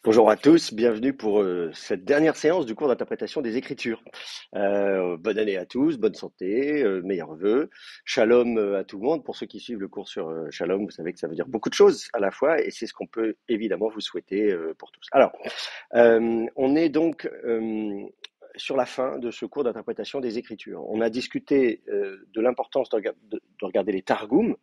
Bonjour à tous, bienvenue pour cette dernière séance du cours d'interprétation des Écritures. Bonne année à tous, bonne santé, meilleurs vœux, shalom à tout le monde. Pour ceux qui suivent le cours sur shalom, vous savez que ça veut dire beaucoup de choses à la fois et c'est ce qu'on peut évidemment vous souhaiter pour tous. Alors, on est donc sur la fin de ce cours d'interprétation des Écritures. On a discuté de l'importance de regarder les Targums,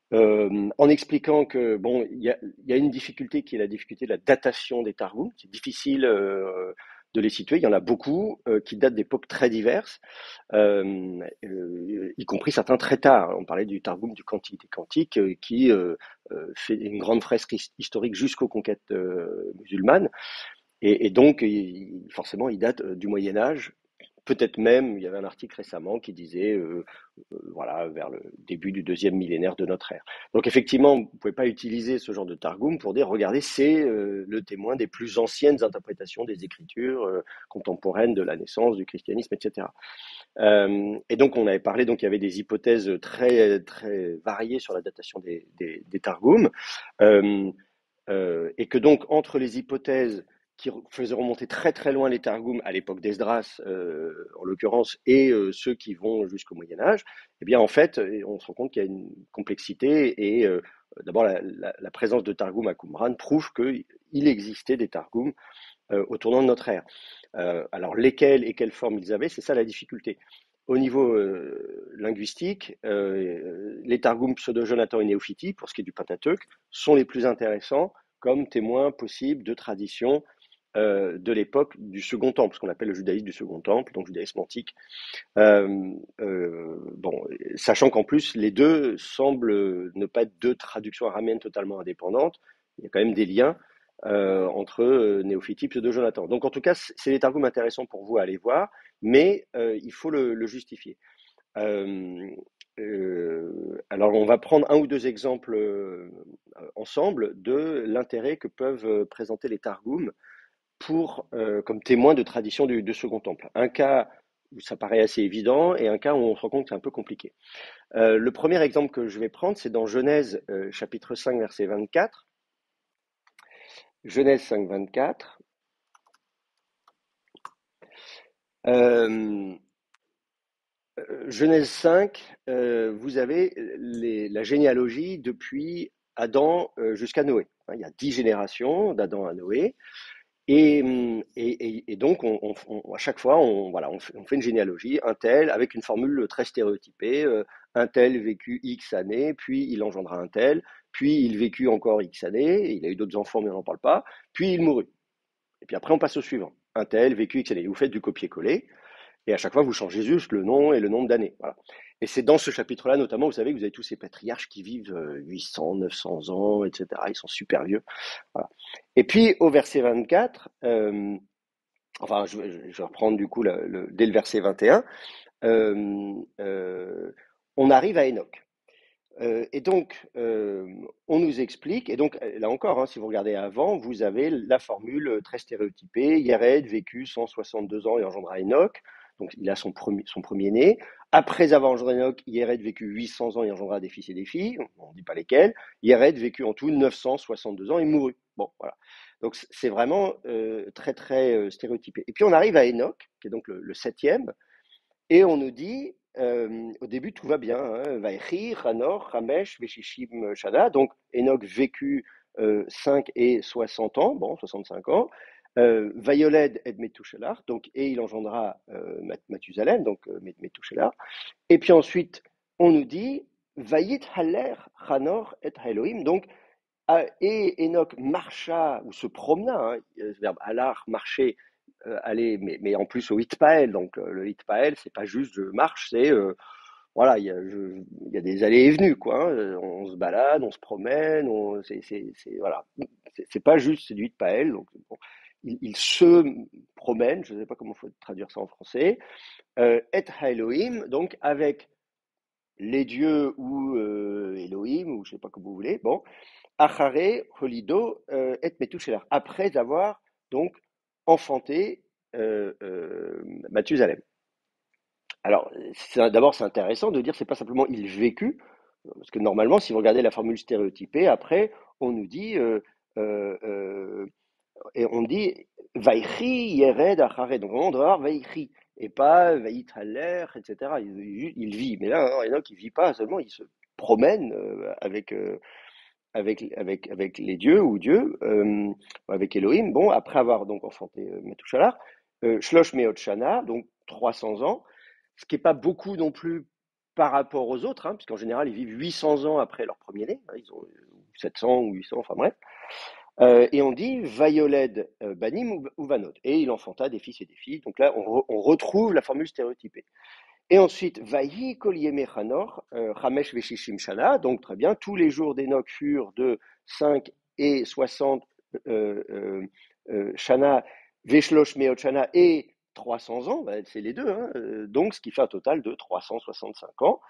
en expliquant que bon, il y a une difficulté qui est la difficulté de la datation des Targums. C'est difficile de les situer. Il y en a beaucoup qui datent d'époques très diverses, y compris certains très tard. On parlait du Targum du Cantique des Cantiques qui fait une grande fresque historique jusqu'aux conquêtes musulmanes. Et donc, forcément, il date du Moyen Âge. Peut-être même, il y avait un article récemment qui disait, voilà, vers le début du deuxième millénaire de notre ère. Donc effectivement, vous ne pouvez pas utiliser ce genre de targum pour dire, regardez, c'est le témoin des plus anciennes interprétations des Écritures contemporaines de la naissance du christianisme, etc. Et donc on avait parlé, donc il y avait des hypothèses très très variées sur la datation des targums, et que donc entre les hypothèses qui faisaient remonter très très loin les Targums à l'époque d'Esdras, en l'occurrence, et ceux qui vont jusqu'au Moyen Âge, eh bien en fait, on se rend compte qu'il y a une complexité et d'abord la présence de Targum à Qumran prouve qu'il existait des Targums au tournant de notre ère. Alors lesquels et quelle forme ils avaient, c'est ça la difficulté. Au niveau linguistique, les Targums pseudo-Jonathan et Néophiti, pour ce qui est du Pentateuque, sont les plus intéressants comme témoins possibles de traditions de l'époque du Second Temple, ce qu'on appelle le judaïsme du Second Temple, donc judaïsme antique. Bon, sachant qu'en plus, les deux semblent ne pas être deux traductions araméennes totalement indépendantes, il y a quand même des liens entre Néophiti et Pseudo-Jonathan. Donc en tout cas, c'est des targums intéressants pour vous à aller voir, mais il faut le justifier. Euh, alors on va prendre un ou deux exemples ensemble de l'intérêt que peuvent présenter les targums comme témoins de tradition du Second Temple. Un cas où ça paraît assez évident et un cas où on se rend compte que c'est un peu compliqué. Le premier exemple que je vais prendre, c'est dans Genèse chapitre 5, verset 24. Genèse 5, 24. Euh, Genèse 5, vous avez la généalogie depuis Adam jusqu'à Noé. Il y a 10 générations d'Adam à Noé. Et donc, à chaque fois, voilà, on fait une généalogie, un tel, avec une formule très stéréotypée, un tel vécut X années, puis il engendra un tel, puis il vécut encore X années, il a eu d'autres enfants, mais on n'en parle pas, puis il mourut. Et puis après, on passe au suivant. Un tel, vécu X années. Vous faites du copier-coller, et à chaque fois, vous changez juste le nom et le nombre d'années. Voilà. Et c'est dans ce chapitre-là, notamment, vous savez que vous avez tous ces patriarches qui vivent 800, 900 ans, etc. Ils sont super vieux. Voilà. Et puis, au verset 24, enfin, je vais reprendre du coup dès le verset 21, euh, euh, on arrive à Enoch. Et donc, on nous explique, et donc là encore, hein, si vous regardez avant, vous avez la formule très stéréotypée, Yared vécut 162 ans et engendra Enoch, donc il a son premier-né. Après avoir engendré Enoch, Yared vécut 800 ans et engendra des fils et des filles, on ne dit pas lesquels. Yared vécut en tout 962 ans et mourut. Bon, voilà. Donc c'est vraiment très très stéréotypé. Et puis on arrive à Enoch, qui est donc le septième, et on nous dit, au début, tout va bien. Hein, Vaïchi, Hanor, Hamesh, Veshishim, Shana. Donc, Enoch vécut 5 et 60 ans, bon, 65 ans. Vayoled et Methuselah, donc, et il engendra Mathusalem, donc Methuselah. Et puis ensuite, on nous dit, Vayit Haler, Hanor et Elohim. Donc, et Enoch marcha, ou se promena, hein, le verbe alar, marcher, aller, mais en plus au Hitpael. Donc le Hitpael, c'est pas juste je marche, c'est voilà, il y a des allées et venues, quoi. Hein. On se balade, on se promène, voilà. C'est pas juste, c'est du Hitpael. Donc bon, il se promène, je ne sais pas comment il faut traduire ça en français. Et Elohim, donc avec les dieux ou Elohim, ou je ne sais pas comment vous voulez. Bon, Achare, Holido, et Methuselah, après avoir donc enfanté Mathusalem. Alors, d'abord, c'est intéressant de dire c'est pas simplement il vécut, parce que normalement, si vous regardez la formule stéréotypée, après, on nous dit euh, euh, et on dit Vaïchi Yered Acharé. Donc on doit avoir Vaïchi et pas Vaïthaler, etc. Il vit. Mais là, Enoch, il vit pas seulement, il se promène avec les dieux ou Dieu, avec Elohim. Bon, après avoir donc enfanté Methushalar, Shlosh Meot Shana, donc 300 ans, ce qui n'est pas beaucoup non plus par rapport aux autres, hein, puisqu'en général, ils vivent 800 ans après leur premier-né, hein, ils ont 700 ou 800, enfin bref. Et on dit Vayoled Banim ou Vanot. Et il enfanta des fils et des filles. Donc là, on retrouve la formule stéréotypée. Et ensuite, Vayi Kol Yemei Chanor, Chamesh Veshishim Shana. Donc très bien, tous les jours d'Enoch furent de 5 et 60 Shana, Veshlosh Meot Shana et 300 ans. Ben, c'est les deux, hein, donc ce qui fait un total de 365 ans.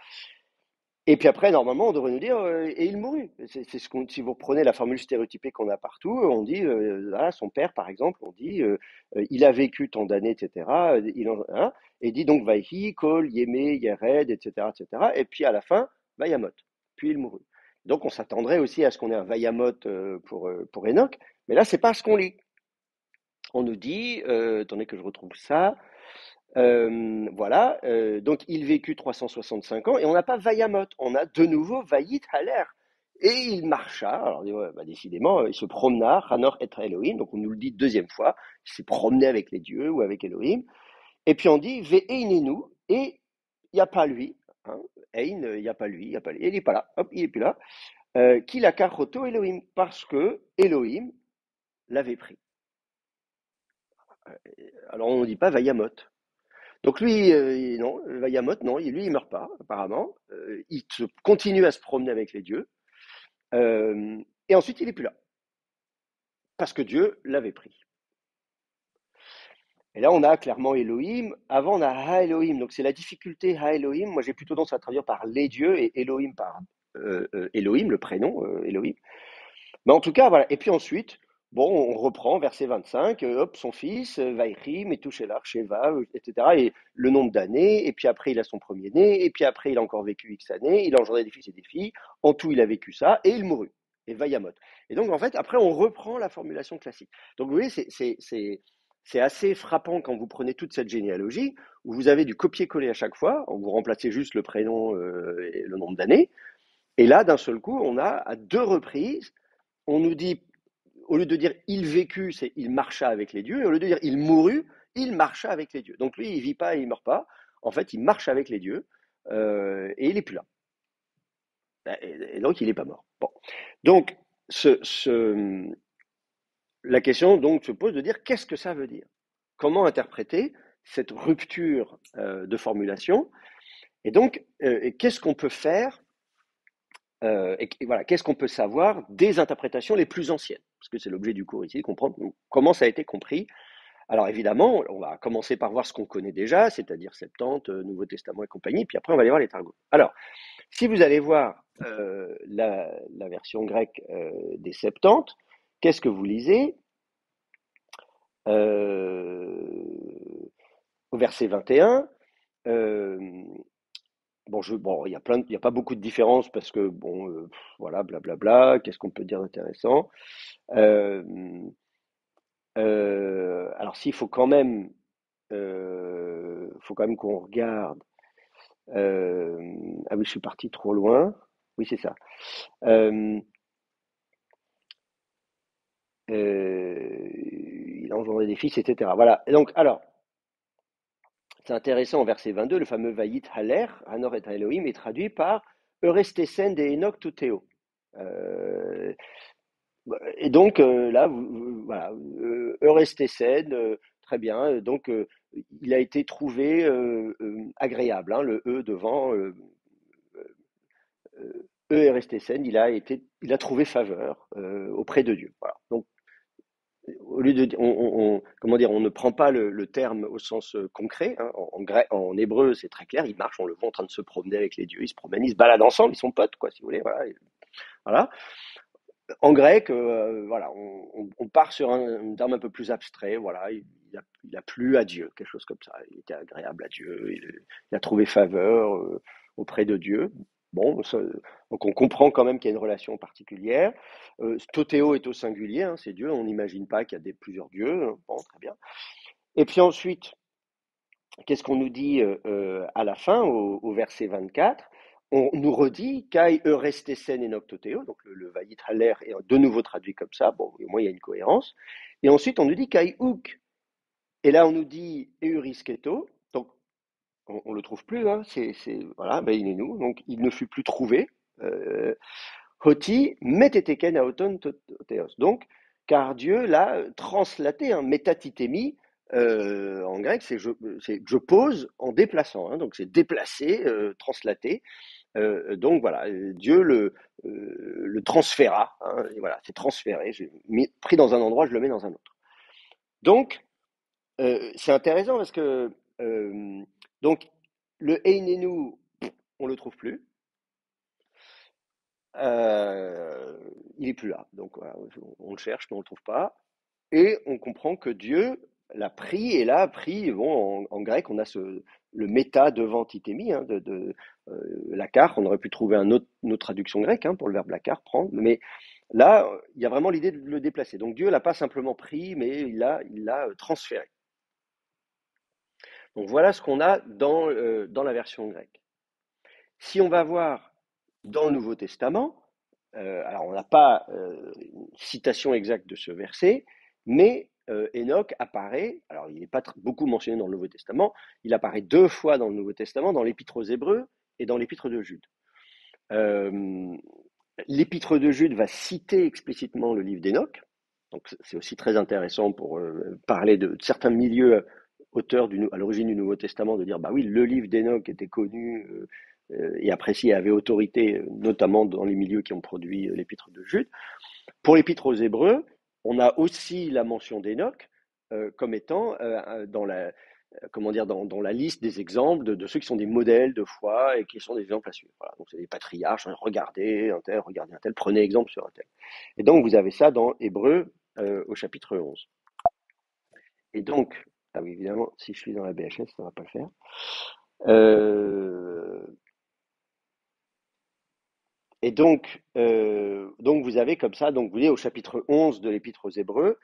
Et puis après, normalement, on devrait nous dire, et il mourut. C'est ce qu'on, si vous reprenez la formule stéréotypée qu'on a partout, on dit, voilà, son père, par exemple, on dit, il a vécu tant d'années, etc. Hein, et dit donc, Vaïhi, Kol, Yémé, Yered, etc., etc. Et puis à la fin, Vayamot. Puis il mourut. Donc on s'attendrait aussi à ce qu'on ait un Vayamot pour Enoch, mais là, c'est pas ce qu'on lit. On nous dit, attendez que je retrouve ça, voilà, donc il vécut 365 ans et on n'a pas Vayamot, on a de nouveau Vayit Haler. Et il marcha, alors ouais, bah, décidément, il se promena, Hanor et Elohim, donc on nous le dit deuxième fois, il s'est promené avec les dieux ou avec Elohim. Et puis on dit Ve'einenu, et il n'y a pas lui, hein, Ein, il n'y a pas lui, il n'y a pas lui, il n'est pas là, hop, il n'est plus là. Qui la karoto Elohim, parce que Elohim l'avait pris. Alors on ne dit pas Vayamot. Donc lui, non, Vayamot, non, lui, il meurt pas, apparemment. Continue à se promener avec les dieux. Et ensuite, il est plus là. Parce que Dieu l'avait pris. Et là, on a clairement Elohim. Avant, on a Ha-Elohim. Donc c'est la difficulté Ha-Elohim. Moi, j'ai plutôt tendance à traduire par les dieux et Elohim par Elohim, le prénom Elohim. Mais en tout cas, voilà. Et puis ensuite, bon, on reprend verset 25, hop, son fils, Vaïri, Metouchelar, Sheva, etc. Et le nombre d'années, et puis après, il a son premier-né, et puis après, il a encore vécu X années, il a engendré des fils et des filles. En tout, il a vécu ça, et il mourut. Et Vayamot. Et donc, en fait, après, on reprend la formulation classique. Donc, vous voyez, c'est assez frappant quand vous prenez toute cette généalogie, où vous avez du copier-coller à chaque fois, vous remplacez juste le prénom et le nombre d'années. Et là, d'un seul coup, on a à deux reprises, on nous dit, au lieu de dire il vécut, c'est il marcha avec les dieux, et au lieu de dire il mourut, il marcha avec les dieux. Donc lui, il vit pas et il meurt pas. En fait, il marche avec les dieux et il est plus là. Et donc, il n'est pas mort. Bon. Donc, la question donc se pose de dire qu'est-ce que ça veut dire? Comment interpréter cette rupture de formulation? Et donc, qu'est-ce qu'on peut faire et voilà, qu'est-ce qu'on peut savoir des interprétations les plus anciennes? Parce que c'est l'objet du cours ici, comprendre comment ça a été compris. Alors évidemment, on va commencer par voir ce qu'on connaît déjà, c'est-à-dire Septante, Nouveau Testament et compagnie, puis après on va aller voir les Targum. Alors, si vous allez voir la version grecque des Septantes, qu'est-ce que vous lisez au verset 21? Bon, il y a il y a pas beaucoup de différences parce que bon, voilà, blablabla. Qu'est-ce qu'on peut dire d'intéressant? Euh, alors, s'il faut quand même qu'on regarde. Ah oui, je suis parti trop loin. Oui, c'est ça. Euh, il a engendré des fils, etc. Voilà. Et donc, alors, c'est intéressant, au verset 22, le fameux Vayit Haler, Hanor et Elohim, est traduit par Eurestesen de Enoch Tuteo. Euh, et donc, là, voilà, Eurestesen, très bien. Donc, il a été trouvé agréable, hein, le E devant. Eurestesen, il a trouvé faveur auprès de Dieu. Voilà. Donc, au lieu de, comment dire, on ne prend pas le terme au sens concret. Hein. En hébreu, c'est très clair. Il marche, on le voit en train de se promener avec les dieux. Ils se promènent, ils se baladent ensemble, ils sont potes, quoi, si vous voulez. Voilà. Voilà. En grec, voilà, on part sur un terme un peu plus abstrait. Voilà, il a plu à Dieu, quelque chose comme ça. Il était agréable à Dieu. Il a trouvé faveur auprès de Dieu. Bon, donc on comprend quand même qu'il y a une relation particulière. Totéo est au singulier, hein, c'est Dieu, on n'imagine pas qu'il y a plusieurs dieux, hein. Bon, très bien. Et puis ensuite, qu'est-ce qu'on nous dit à la fin, au verset 24? On nous redit Kai eurestesen enoch totéo, donc le Vayit Haler est de nouveau traduit comme ça, bon, au moins il y a une cohérence. Et ensuite, on nous dit Kai uk. Et là, on nous dit Eurisketo, donc on le trouve plus, hein, voilà, ben, il est nous, donc il ne fut plus trouvé. Euh, Hoti meteteken aoton toteos. Donc, car Dieu l'a translaté, hein, métatithémie, en grec, c'est je pose en déplaçant, hein, donc c'est déplacé, translaté. Donc voilà, Dieu le transféra, hein, et voilà, c'est transféré. J'ai pris dans un endroit, je le mets dans un autre. Donc, c'est intéressant parce que donc le Einenu, on le trouve plus. Il est plus là. Donc voilà, on le cherche, mais on le trouve pas. Et on comprend que Dieu l'a pris, et là, pris, bon, en grec, on a le méta devant titémie, hein, lakar. On aurait pu trouver une autre traduction grecque, hein, pour le verbe lakar, prendre, mais là, il y a vraiment l'idée de le déplacer. Donc Dieu l'a pas simplement pris, mais il l'a transféré. Donc voilà ce qu'on a dans la version grecque. Si on va voir dans le Nouveau Testament, alors on n'a pas une citation exacte de ce verset, mais Enoch apparaît, alors il n'est pas beaucoup mentionné dans le Nouveau Testament, il apparaît deux fois dans le Nouveau Testament, dans l'Épître aux Hébreux et dans l'Épître de Jude. Euh, L'Épître de Jude va citer explicitement le livre d'Enoch, donc c'est aussi très intéressant pour parler de certains milieux auteurs à l'origine du Nouveau Testament, de dire bah oui, le livre d'Enoch était connu et apprécié et avait autorité, notamment dans les milieux qui ont produit l'Épître de Jude. Pour l'Épître aux Hébreux, on a aussi la mention d'Enoch comme étant dans la comment dire, dans la liste des exemples de ceux qui sont des modèles de foi et qui sont des exemples à suivre. Voilà, donc c'est des patriarches, hein, regardez un tel, prenez exemple sur un tel. Et donc vous avez ça dans Hébreux au chapitre 11. Et donc, ah oui, évidemment, si je suis dans la BHS, ça ne va pas le faire. Euh, et donc vous avez comme ça, donc vous voyez au chapitre 11 de l'Épître aux Hébreux,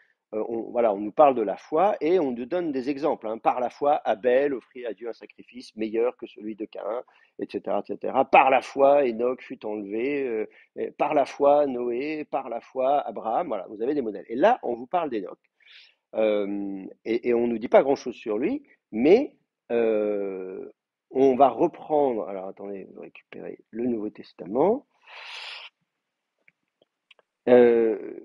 voilà, on nous parle de la foi et on nous donne des exemples, hein. Par la foi, Abel offrit à Dieu un sacrifice meilleur que celui de Caïn, etc., etc. Par la foi, Enoch fut enlevé. Par la foi, Noé. Par la foi, Abraham. Voilà, vous avez des modèles. Et là, on vous parle d'Enoch. Et on ne nous dit pas grand-chose sur lui, mais euh, on va reprendre. Alors attendez, je vais récupérer le Nouveau Testament. Euh,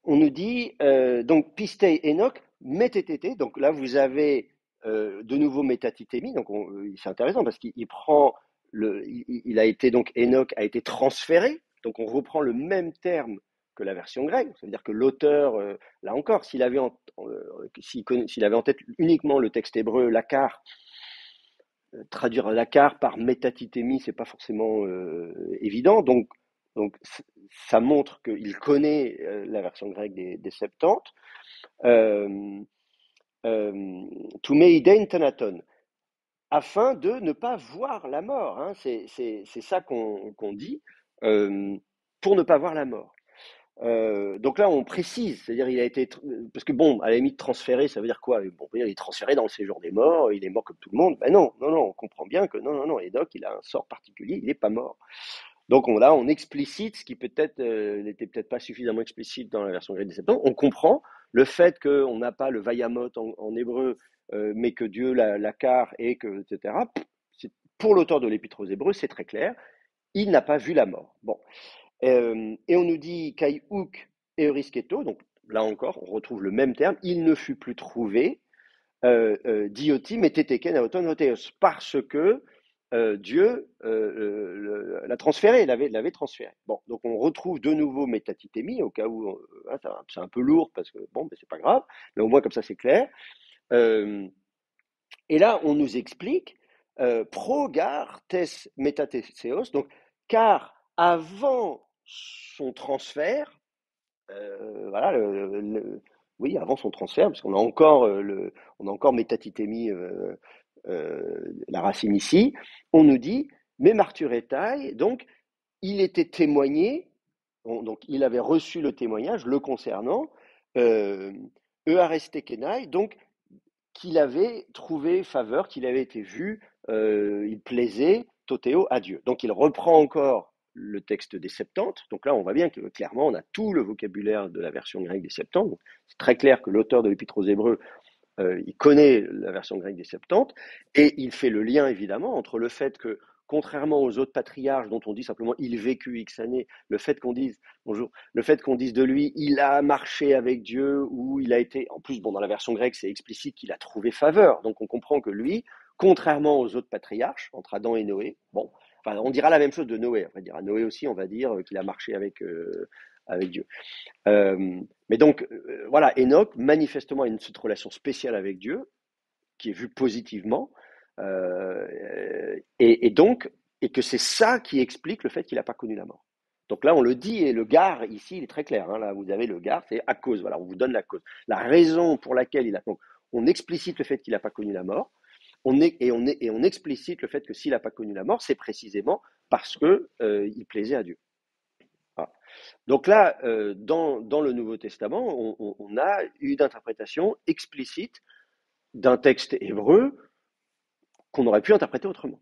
on nous dit donc Pistei Enoch Metetete. Donc là, vous avez de nouveau métatithémie. Donc c'est intéressant parce qu'il prend il a été donc Enoch a été transféré. Donc on reprend le même terme que la version grecque. Ça veut dire que l'auteur, là encore, s'il avait en tête uniquement le texte hébreu, Lakar, traduire Lakar par métatithémie, c'est pas forcément évident. Donc ça montre qu'il connaît la version grecque des Septante. Euh, to meidein thanaton, afin de ne pas voir la mort, hein. C'est ça qu'on dit, euh, pour ne pas voir la mort. Donc là, on précise, c'est-à-dire il a été, parce que bon, à la limite transféré, ça veut dire quoi? Bon, il est transféré dans le séjour des morts, il est mort comme tout le monde. Ben non, non, non, on comprend bien que non, non, non, Enoch, il a un sort particulier, il n'est pas mort. Donc là, on explicite ce qui peut-être n'était peut-être pas suffisamment explicite dans la version grecque des Septante. On comprend le fait qu'on n'a pas le vayamot en hébreu, mais que Dieu la car et que etc. Pour l'auteur de l'Épître aux Hébreux, c'est très clair. Il n'a pas vu la mort. Bon, et on nous dit kai houk eurisketo. Donc là encore, on retrouve le même terme. Il ne fut plus trouvé dioti meteteken aoton hoteos, parce que Dieu l'a transféré, l'avait transféré. Bon, donc on retrouve de nouveau métatithémie, au cas où hein, c'est un peu lourd, parce que bon, mais c'est pas grave, mais au moins comme ça c'est clair. Euh, et là, on nous explique progar tes metatheseos, donc car avant son transfert, voilà, oui, avant son transfert, parce qu'on a encore on a encore métatithémie, la racine ici, on nous dit Mais Marturetai, donc, il était témoigné, donc il avait reçu le témoignage le concernant, euh, Euarestekenai, donc qu'il avait trouvé faveur, qu'il avait été vu, il plaisait, Totéo, à Dieu. Donc il reprend encore le texte des Septante. Donc là, on voit bien que clairement, on a tout le vocabulaire de la version grecque des Septante. C'est très clair que l'auteur de l'Épître aux Hébreux, il connaît la version grecque des Septante, et il fait le lien évidemment entre le fait que, contrairement aux autres patriarches dont on dit simplement il vécut X années, le fait qu'on dise bonjour, le fait qu'on dise de lui il a marché avec Dieu, ou il a été, en plus bon, dans la version grecque c'est explicite qu'il a trouvé faveur, donc on comprend que lui, contrairement aux autres patriarches entre Adam et Noé, bon, enfin on dira la même chose de Noé, on va dire à Noé aussi on va dire qu'il a marché avec Dieu. Mais donc, voilà, Enoch, manifestement, a cette relation spéciale avec Dieu, qui est vue positivement, et donc, et que c'est ça qui explique le fait qu'il n'a pas connu la mort. Donc là, on le dit, et le gare, ici, il est très clair, hein, là, vous avez le gare, c'est à cause, voilà, on vous donne la cause. La raison pour laquelle il a... Donc, on explicite le fait qu'il n'a pas connu la mort, et on explicite le fait que s'il n'a pas connu la mort, c'est précisément parce que il plaisait à Dieu. Voilà. Donc là, dans le Nouveau Testament, on a une interprétation explicite d'un texte hébreu qu'on aurait pu interpréter autrement,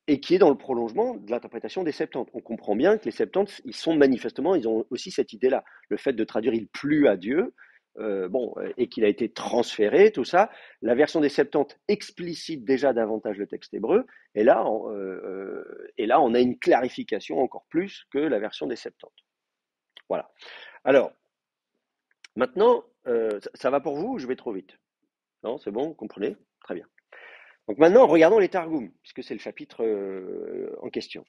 et qui est dans le prolongement de l'interprétation des Septante. On comprend bien que les Septante, ils sont manifestement, ils ont aussi cette idée-là, le fait de traduire il plut à Dieu, et qu'il a été transféré, tout ça. La version des Septante explicite déjà davantage le texte hébreu, et là, on a une clarification encore plus que la version des Septante. Voilà. Alors, maintenant, ça va pour vous ou je vais trop vite? Non, c'est bon, vous comprenez? Très bien. Donc maintenant, regardons les Targums, puisque c'est le chapitre en question.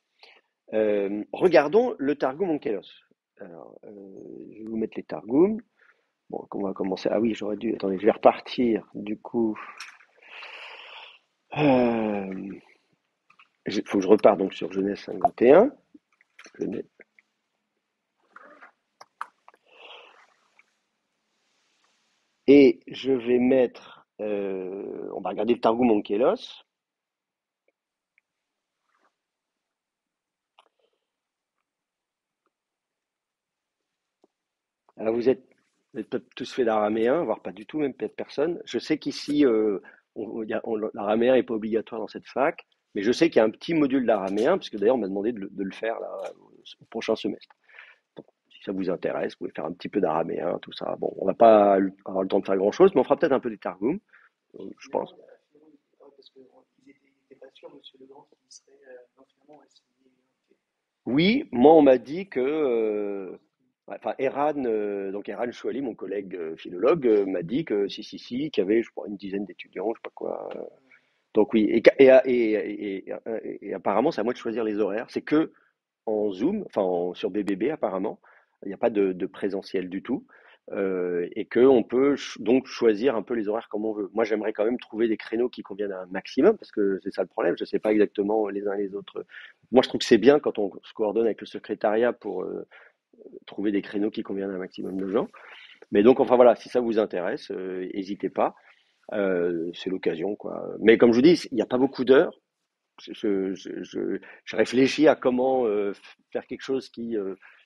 Regardons le Targum Onkelos. Alors, je vais vous mettre les Targums. Bon, on va commencer. Ah oui, j'aurais dû. Attendez, je vais repartir. Du coup, il faut que je reparte donc sur Genèse 51. Genèse. Et je vais mettre. On va regarder le Targum Onkelos. Alors vous êtes peut-être tous faits d'araméen, voire pas du tout, même peut-être personne. Je sais qu'ici, l'araméen n'est pas obligatoire dans cette fac, mais je sais qu'il y a un petit module d'araméen, parce que d'ailleurs on m'a demandé de le faire là, au prochain semestre. Donc, si ça vous intéresse, vous pouvez faire un petit peu d'araméen, tout ça. Bon, on va pas avoir le temps de faire grand-chose, mais on fera peut-être un peu des targums, je pense. Oui, moi on m'a dit que, ouais, enfin Eran, donc Eran Chouali, mon collègue philologue, m'a dit que si, qu'il y avait, je crois, une dizaine d'étudiants, je sais pas quoi. Donc oui, et apparemment c'est à moi de choisir les horaires. C'est que en Zoom, enfin sur BBB apparemment, il n'y a pas de présentiel du tout, et que on peut donc choisir un peu les horaires comme on veut. Moi, j'aimerais quand même trouver des créneaux qui conviennent à un maximum, parce que c'est ça le problème. Je ne sais pas exactement les uns les autres. Moi, je trouve que c'est bien quand on se coordonne avec le secrétariat pour trouver des créneaux qui conviennent à un maximum de gens. Mais donc, enfin voilà, si ça vous intéresse, n'hésitez pas. C'est l'occasion, quoi. Mais comme je vous dis, il n'y a pas beaucoup d'heures. Je réfléchis à comment faire quelque chose qui,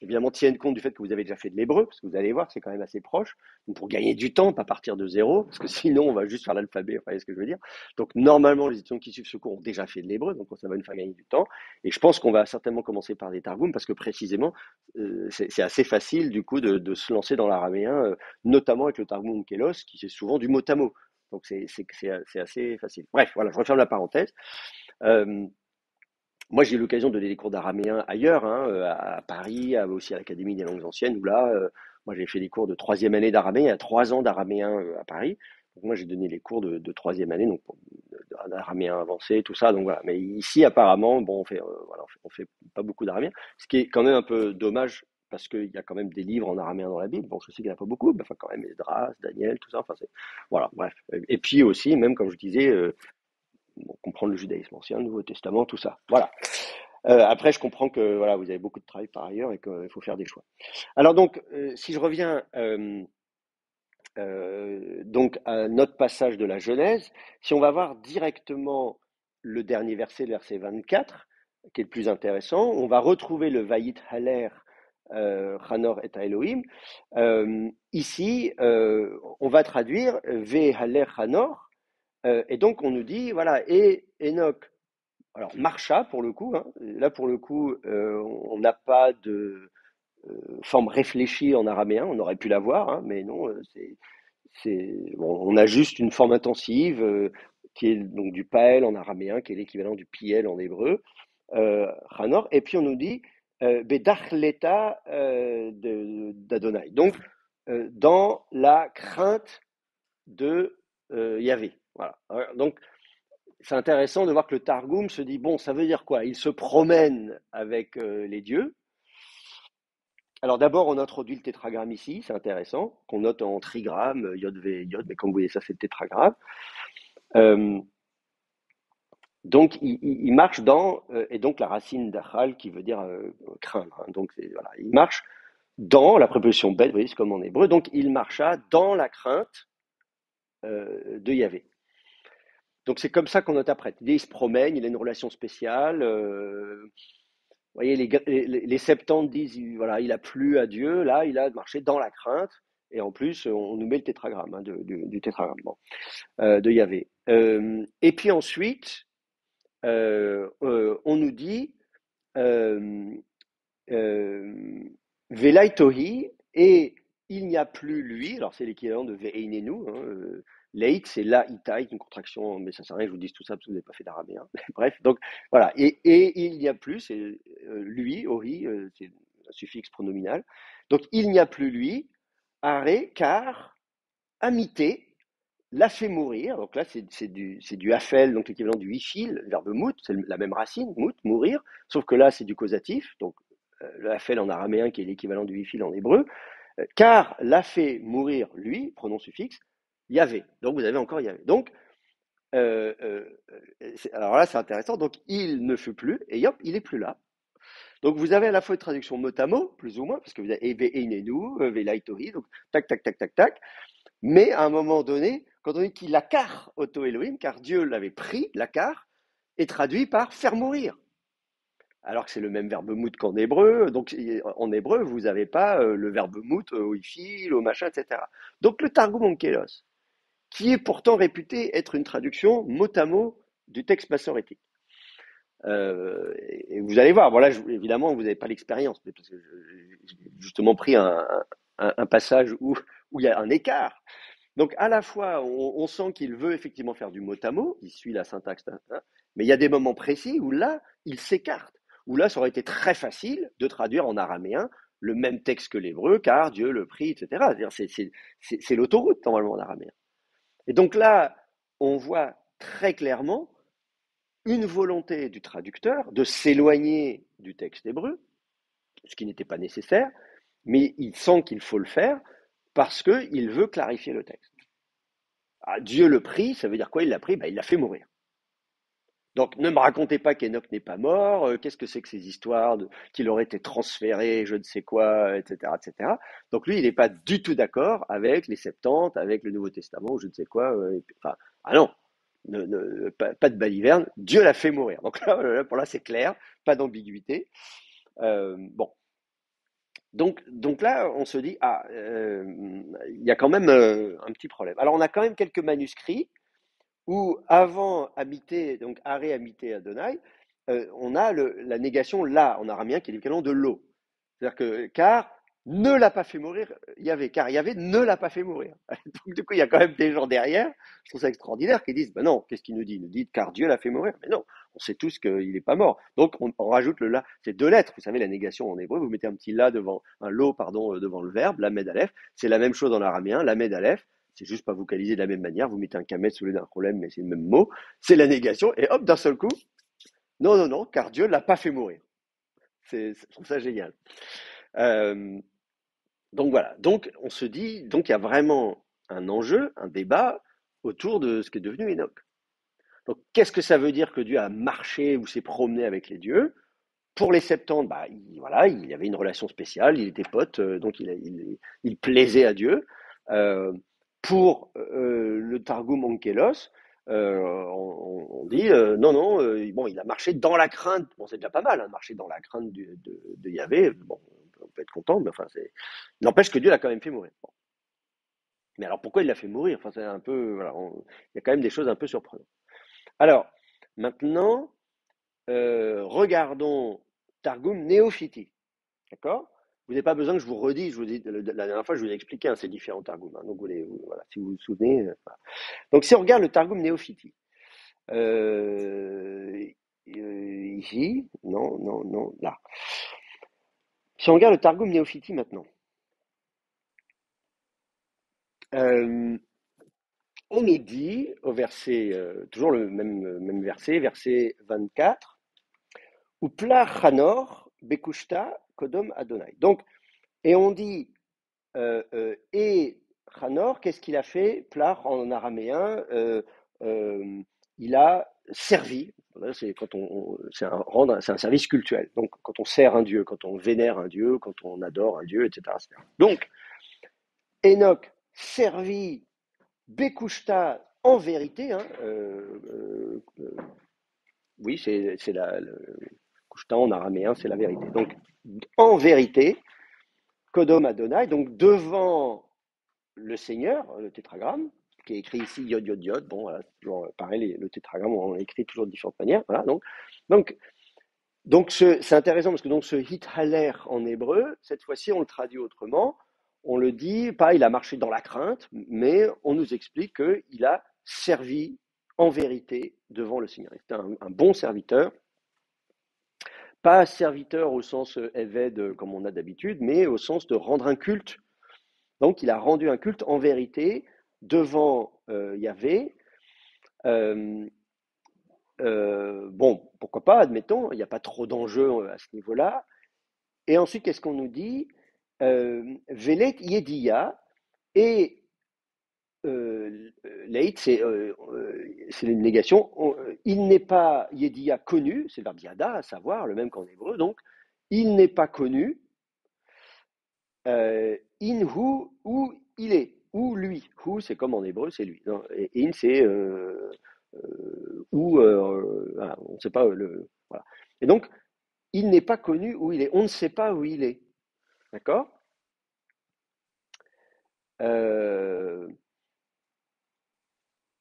évidemment, tienne compte du fait que vous avez déjà fait de l'hébreu, parce que vous allez voir que c'est quand même assez proche. Donc, pour gagner du temps, pas partir de zéro, parce que sinon, on va juste faire l'alphabet, vous voyez ce que je veux dire. Donc, normalement, les étudiants qui suivent ce cours ont déjà fait de l'hébreu, donc ça va nous faire gagner du temps. Et je pense qu'on va certainement commencer par des targums, parce que précisément, c'est assez facile, du coup, de se lancer dans l'araméen, notamment avec le targum Kélos, qui c'est souvent du mot à mot. Donc, c'est assez facile. Bref, voilà, je referme la parenthèse. Euh, Moi, j'ai eu l'occasion de donner des cours d'araméen ailleurs, hein, à Paris, aussi à l'Académie des langues anciennes, où là, moi, j'ai fait des cours de troisième année d'araméen. Il y a 3 ans d'araméen à Paris. Donc, moi, j'ai donné les cours de troisième année, donc d'araméen avancé, tout ça. Donc voilà. Mais ici, apparemment, bon, voilà, on fait pas beaucoup d'araméen, ce qui est quand même un peu dommage. Parce qu'il y a quand même des livres en araméen dans la Bible. Bon, je sais qu'il n'y en a pas beaucoup, mais enfin, quand même, Esdras, Daniel, tout ça. Enfin, voilà, bref. Et puis aussi, même comme je disais, bon, comprendre le judaïsme ancien, le Nouveau Testament, tout ça. Voilà. Après, je comprends que voilà, vous avez beaucoup de travail par ailleurs et qu'il faut faire des choix. Alors donc, si je reviens donc à notre passage de la Genèse, si on va voir directement le dernier verset, le verset 24, qui est le plus intéressant. On va retrouver le Vayit Haler Chanor et Elohim. Ici, on va traduire Ve Haler Chanor, et donc on nous dit, voilà, et Enoch, alors marcha pour le coup, hein, là pour le coup, on n'a pas de forme réfléchie en araméen, on aurait pu l'avoir, hein, mais non, bon, on a juste une forme intensive qui est donc du paël en araméen, qui est l'équivalent du piel en hébreu, Hanor, et puis on nous dit Bedachleta d'Adonai. Donc, dans la crainte de Yahvé. Voilà. Donc, c'est intéressant de voir que le Targum se dit, bon, ça veut dire quoi? Il se promène avec les dieux. Alors d'abord, on introduit le tétragramme ici, c'est intéressant, qu'on note en trigramme, Yod V, Yod, mais comme vous voyez, ça c'est le tétragramme. Euh, donc il marche dans, et donc la racine d'achal qui veut dire craindre, hein. Donc voilà, il marche dans la préposition bet, vous voyez, c'est comme en hébreu, donc il marcha dans la crainte de Yahvé. Donc c'est comme ça qu'on interprète. Il se promène, il a une relation spéciale. Vous voyez, les Septante disent, voilà, il a plu à Dieu, là, il a marché dans la crainte, et en plus, on nous met le tétragramme, hein, du tétragramme, bon, de Yahvé. Et puis ensuite, on nous dit, euh, euh, Velaitohi, et il n'y a plus lui, alors c'est l'équivalent de Ve'einenu, hein, Leit, c'est la itaï, une contraction, mais ça sert à rien que je vous dise tout ça parce que vous n'avez pas fait d'araméen. Bref, donc voilà, et il n'y a plus, c'est lui, Ori, c'est un suffixe pronominal. Donc il n'y a plus lui, aré, car amité l'a fait mourir. Donc là, c'est du hafel, donc l'équivalent du ifil, le verbe mout, c'est la même racine, mout, mourir, sauf que là, c'est du causatif, donc le hafel en araméen qui est l'équivalent du ifil en hébreu, car l'a fait mourir lui, pronom suffixe, Yahvé. Donc vous avez encore Yahvé. Donc, euh, euh, alors là, c'est intéressant. Donc, il ne fut plus, et hop, il est plus là. Donc, vous avez à la fois une traduction mot à mot, plus ou moins, parce que vous avez Eve Einenu, Velaitori, donc tac, tac, tac, tac, tac. Mais à un moment donné, quand on dit qu'il lakar auto Elohim, car Dieu l'avait pris, lakar, est traduit par faire mourir. Alors que c'est le même verbe mout qu'en hébreu. Donc, en hébreu, vous n'avez pas le verbe mout au ifil, au machin, etc. Donc, le Targum Onkelos, qui est pourtant réputé être une traduction mot à mot du texte massorétique. Et vous allez voir, voilà, évidemment, vous n'avez pas l'expérience, mais parce que j'ai justement pris un passage où il y a un écart. Donc, à la fois, on sent qu'il veut effectivement faire du mot à mot, il suit la syntaxe, hein, mais il y a des moments précis où là, il s'écarte, où là, ça aurait été très facile de traduire en araméen le même texte que l'hébreu, car Dieu le prie, etc. C'est l'autoroute, normalement, en araméen. Et donc là, on voit très clairement une volonté du traducteur de s'éloigner du texte hébreu, ce qui n'était pas nécessaire, mais il sent qu'il faut le faire parce qu'il veut clarifier le texte. Ah, Dieu le prie, ça veut dire quoi? Il l'a pris, il l'a fait mourir. Donc ne me racontez pas qu'Enoch n'est pas mort, qu'est-ce que c'est que ces histoires qu'il aurait été transféré, je ne sais quoi, etc., etc. Donc lui, il n'est pas du tout d'accord avec les Septante, avec le Nouveau Testament, je ne sais quoi. Enfin, ah non, pas de baliverne, Dieu l'a fait mourir. Donc là, pour là, c'est clair, pas d'ambiguïté. Bon, donc là, on se dit, il y a quand même un petit problème. Alors on a quand même quelques manuscrits où avant Amité, donc Aré Amité Adonai, on a la négation là en araméen qui est l'équivalent de l'eau. C'est-à-dire que car ne l'a pas fait mourir Yahvé, car Yahvé ne l'a pas fait mourir. Donc du coup, il y a quand même des gens derrière, je trouve ça extraordinaire, qui disent, ben non, qu'est-ce qu'il nous dit? Il nous dit car Dieu l'a fait mourir. Mais non, on sait tous qu'il n'est pas mort. Donc on rajoute le là, c'est deux lettres, vous savez, la négation en hébreu, vous mettez un petit là devant, un lo, pardon, devant le verbe, lamed aleph, c'est la même chose en araméen, lamed aleph, c'est juste pas vocalisé de la même manière, vous mettez un kamet sous le d'un problème, mais c'est le même mot, c'est la négation, et hop, d'un seul coup, non, non, non, car Dieu l'a pas fait mourir. Je trouve ça génial. Euh, donc voilà, donc on se dit, donc il y a vraiment un enjeu, un débat autour de ce qui est devenu Enoch. Donc qu'est-ce que ça veut dire que Dieu a marché ou s'est promené avec les dieux? Pour les Septante, voilà, il y avait une relation spéciale, il était pote, donc il plaisait à Dieu. Euh, pour le Targum Onkelos, on dit non, non, bon, il a marché dans la crainte. Bon, c'est déjà pas mal, hein, marcher dans la crainte de Yahvé. Bon, on peut être content, mais enfin, n'empêche que Dieu l'a quand même fait mourir. Bon. Mais alors pourquoi il l'a fait mourir? Enfin, c'est un peu, voilà, il y a quand même des choses un peu surprenantes. Alors, maintenant, regardons Targum Néophiti. D'accord? Vous n'avez pas besoin que je vous redise, la dernière fois, je vous ai expliqué hein, ces différents Targums. Hein, donc, voilà, si vous vous souvenez. Voilà. Donc, si on regarde le Targum Néophiti, euh, ici, non, non, non, là. Si on regarde le Targum Néophiti maintenant, euh, on nous dit au verset, toujours le même verset, verset 24, Upla Chanor Bekushta Kodom Adonai. Donc, et on dit, et Hanor, qu'est-ce qu'il a fait? Plach en araméen, il a servi. C'est quand c'est un service cultuel. Donc, quand on sert un dieu, quand on vénère un dieu, quand on adore un dieu, etc. etc. Donc, Enoch servit Bekushta en vérité. Hein, oui, c'est le Kushta en araméen, c'est la vérité. Donc, en vérité, Kodom Adonai, donc devant le Seigneur, le tétragramme, qui est écrit ici Yod Yod Yod. Bon, voilà, toujours pareil, le tétragramme, on l'écrit toujours de différentes manières. Voilà, donc, c'est intéressant parce que donc ce hit haler en hébreu, cette fois-ci, on le traduit autrement. On le dit, pas il a marché dans la crainte, mais on nous explique qu'il a servi en vérité devant le Seigneur. Il était un bon serviteur, pas serviteur au sens évêque comme on a d'habitude, mais au sens de rendre un culte. Donc, il a rendu un culte en vérité devant Yahvé. Euh, bon, pourquoi pas, admettons, il n'y a pas trop d'enjeux à ce niveau-là. Et ensuite, qu'est-ce qu'on nous dit? Velet Yediya et Leit, c'est une négation. Il n'est pas Yediya connu, c'est le verbe yada, à savoir, le même qu'en hébreu, donc, il n'est pas connu, in où il est, où lui. Who, c'est comme en hébreu, c'est lui. Non, et in, c'est où, voilà, on ne sait pas voilà. Et donc, il n'est pas connu où il est. On ne sait pas où il est. D'accord? Euh,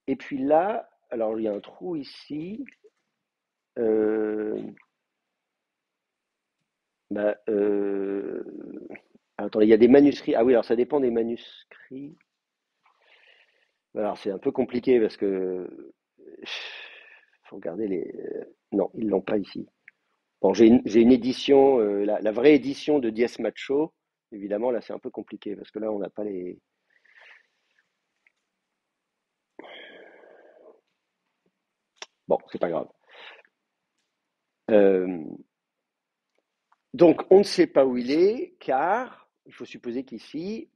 et puis là, alors il y a un trou ici. Euh, bah, attendez, il y a des manuscrits. Ah oui, alors ça dépend des manuscrits. Alors c'est un peu compliqué parce que faut regarder les. Non, ils l'ont pas ici. Bon, j'ai une édition, la vraie édition de Diez Macho. Évidemment, là c'est un peu compliqué parce que là on n'a pas les. Bon, c'est pas grave. Euh, donc on ne sait pas où il est car il faut supposer qu'ici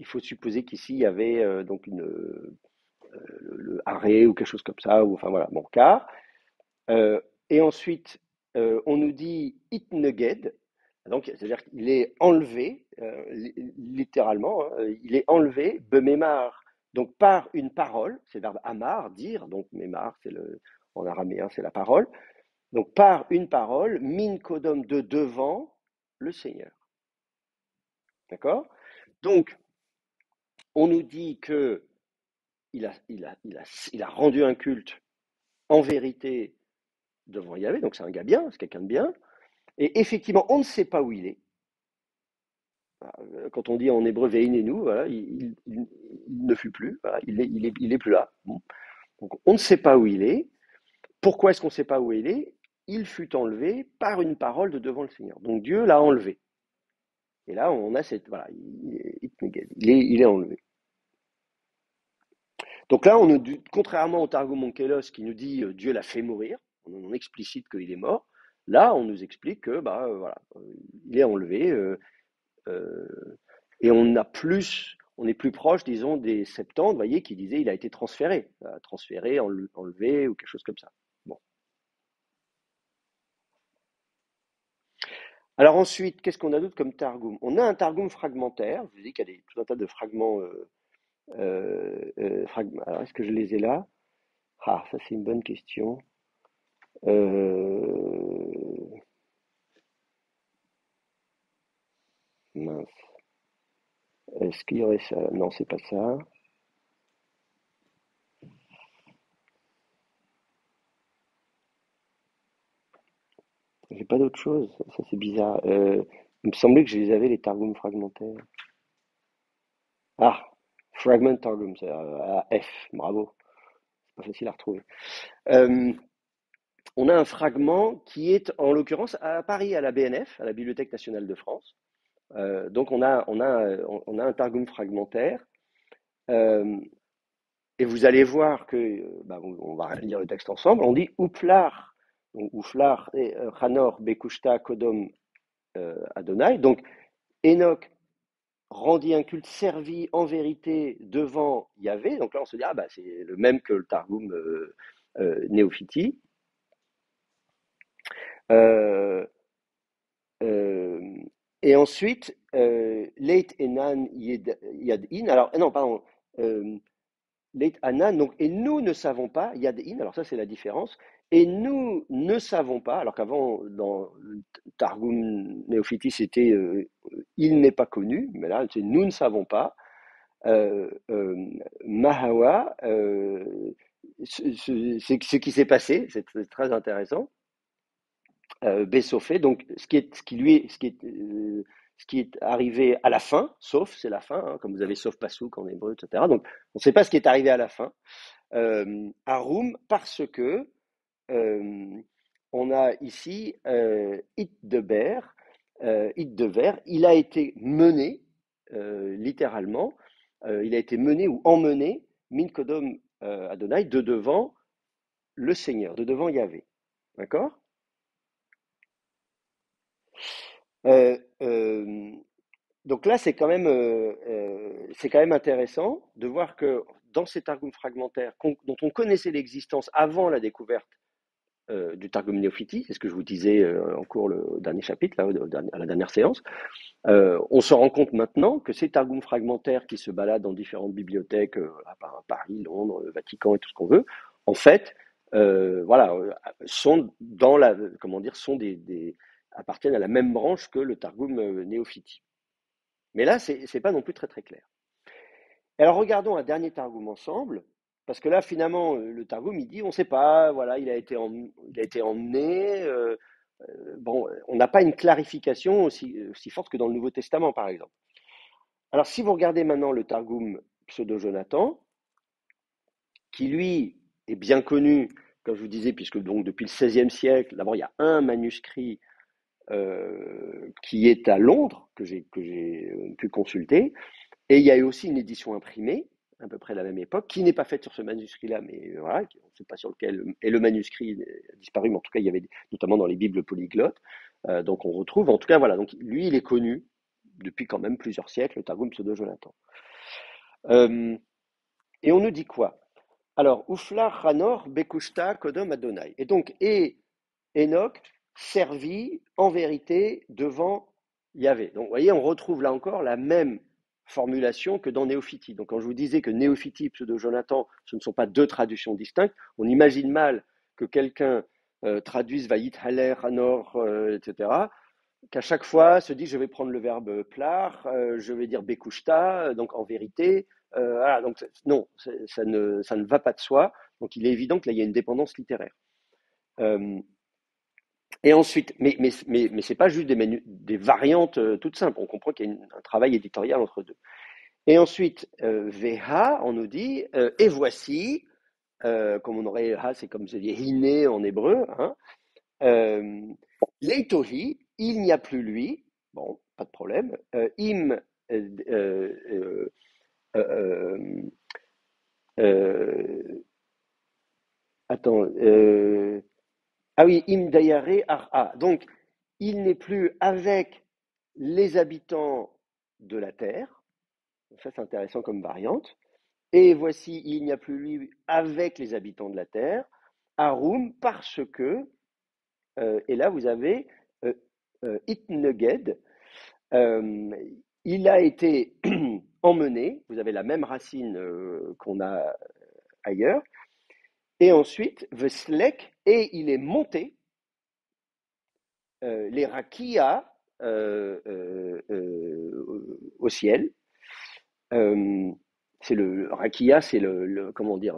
il y avait donc le arrêt ou quelque chose comme ça ou enfin voilà bon car. Et ensuite, on nous dit Itneged, donc c'est-à-dire qu'il est enlevé, littéralement, hein, il est enlevé, Bememar, donc par une parole, c'est le verbe amar, dire, donc memar, en araméen, c'est la parole, donc par une parole, min kodom de devant le Seigneur. D'accord? Donc, on nous dit que il a rendu un culte en vérité devant Yahvé, donc c'est un gars bien, c'est quelqu'un de bien. Et effectivement, on ne sait pas où il est. Quand on dit en hébreu Veinenu, voilà, il ne fut plus, voilà, il est plus là. Bon. Donc on ne sait pas où il est. Pourquoi est-ce qu'on ne sait pas où il est? Il fut enlevé par une parole de devant le Seigneur. Donc Dieu l'a enlevé. Et là, on a cette. Voilà, il est enlevé. Donc là, contrairement au Targum Onkelos qui nous dit Dieu l'a fait mourir, on explicite qu'il est mort. Là, on nous explique que bah, voilà, il est enlevé. Et on est plus proche, disons, des Septante, vous voyez, qui disaient il a été transféré, enlevé ou quelque chose comme ça. Bon. Alors ensuite, qu'est-ce qu'on a d'autre comme Targum? On a un Targum fragmentaire. Je vous dis qu'il y a tout un tas de fragments Alors, est-ce que je les ai là? Ah, ça c'est une bonne question. Euh, Mince. Est-ce qu'il y aurait ça? Non, c'est pas ça. J'ai pas d'autre chose. Ça c'est bizarre. Il me semblait que je les avais, les targums fragmentaires. Ah, Fragment Targum, c'est F. Bravo. C'est pas facile à retrouver. Euh, on a un fragment qui est en l'occurrence à Paris, à la BNF, à la Bibliothèque nationale de France. Donc on a un targum fragmentaire. Euh, et vous allez voir que, bah, on va lire le texte ensemble, on dit Ouplar, donc Ouflar et Chanor Bekushta Kodom Adonai. Donc Enoch rendit un culte servi en vérité devant Yahvé. Donc là on se dit, ah bah c'est le même que le Targum Néophiti. Euh, euh, et ensuite, Leit Enan Yadin. Alors, non, pardon. Euh, Leit Anan, donc, et nous ne savons pas, Yadin, alors ça c'est la différence, et nous ne savons pas, alors qu'avant dans le Targum Néophytis c'était il n'est pas connu, mais là c'est nous ne savons pas, Mahawa, c'est ce qui s'est passé, c'est très intéressant, Bessofé, donc ce qui est arrivé à la fin, sauf, c'est la fin, hein, comme vous avez sauf Passouk en hébreu, etc. Donc on ne sait pas ce qui est arrivé à la fin. Arum parce que euh, on a ici It de Ber, It de Ver, il a été mené, littéralement, il a été mené ou emmené, Min Kodom Adonai, de devant le Seigneur, de devant Yahvé. D'accord? Euh, euh, donc là, c'est quand même intéressant de voir que dans ces targums fragmentaires dont on connaissait l'existence avant la découverte du Targum Néophytie, c'est ce que je vous disais en cours le dernier chapitre, là, à la dernière séance. On se rend compte maintenant que ces Targums fragmentaires qui se baladent dans différentes bibliothèques, à Paris, Londres, Vatican et tout ce qu'on veut, en fait, voilà, sont dans la, comment dire, appartiennent à la même branche que le Targum Néophytie. Mais là, c'est pas non plus très très clair. Alors regardons un dernier Targum ensemble, parce que là finalement le Targum il dit on ne sait pas, voilà, il a été emmené. Bon, on n'a pas une clarification aussi forte que dans le Nouveau Testament par exemple. Alors si vous regardez maintenant le Targum Pseudo-Jonathan, qui lui est bien connu, comme je vous disais, puisque donc depuis le XVIe siècle, d'abord il y a un manuscrit qui est à Londres que j'ai pu consulter. Et il y a eu aussi une édition imprimée, à peu près à la même époque, qui n'est pas faite sur ce manuscrit-là, mais voilà, on ne sait pas sur lequel. Et le manuscrit a disparu, mais en tout cas, il y avait notamment dans les Bibles polyglottes. Donc on retrouve, en tout cas, voilà. Donc lui, il est connu depuis quand même plusieurs siècles, le Targum Pseudo-Jonathan. Euh, et on nous dit quoi? Alors, Oufla, Hanor, Bekushta, Kodom, Adonai. Et donc, et Enoch servit en vérité devant Yahvé. Donc, vous voyez, on retrouve là encore la même formulation que dans Néophytie. Donc, quand je vous disais que Néophytie et Pseudo-Jonathan, ce ne sont pas deux traductions distinctes, on imagine mal que quelqu'un traduise Vayit Haler, Hanor, etc., qu'à chaque fois se dit je vais prendre le verbe plar, je vais dire bekushta, donc en vérité. Voilà, donc non, ça ne va pas de soi. Donc il est évident que là il y a une dépendance littéraire. Euh, et ensuite, mais c'est pas juste des variantes toutes simples. On comprend qu'il y a un travail éditorial entre deux. Et ensuite, Veha, on nous dit, et voici, comme on aurait, ha, c'est comme c'est dit, hiné en hébreu, hein, euh, Leitohi, il n'y a plus lui, bon, pas de problème. Im, euh, euh, euh, attends, ah oui, Im Dayare Ar'a. Donc, il n'est plus avec les habitants de la terre. Ça, c'est intéressant comme variante. Et voici, il n'y a plus lui avec les habitants de la terre. Arum, parce que, et là, vous avez Itneged. Euh, il a été emmené, vous avez la même racine qu'on a ailleurs, et ensuite, Veslek, et il est monté, les rakia au ciel. Euh, c'est le rakia, c'est comment dire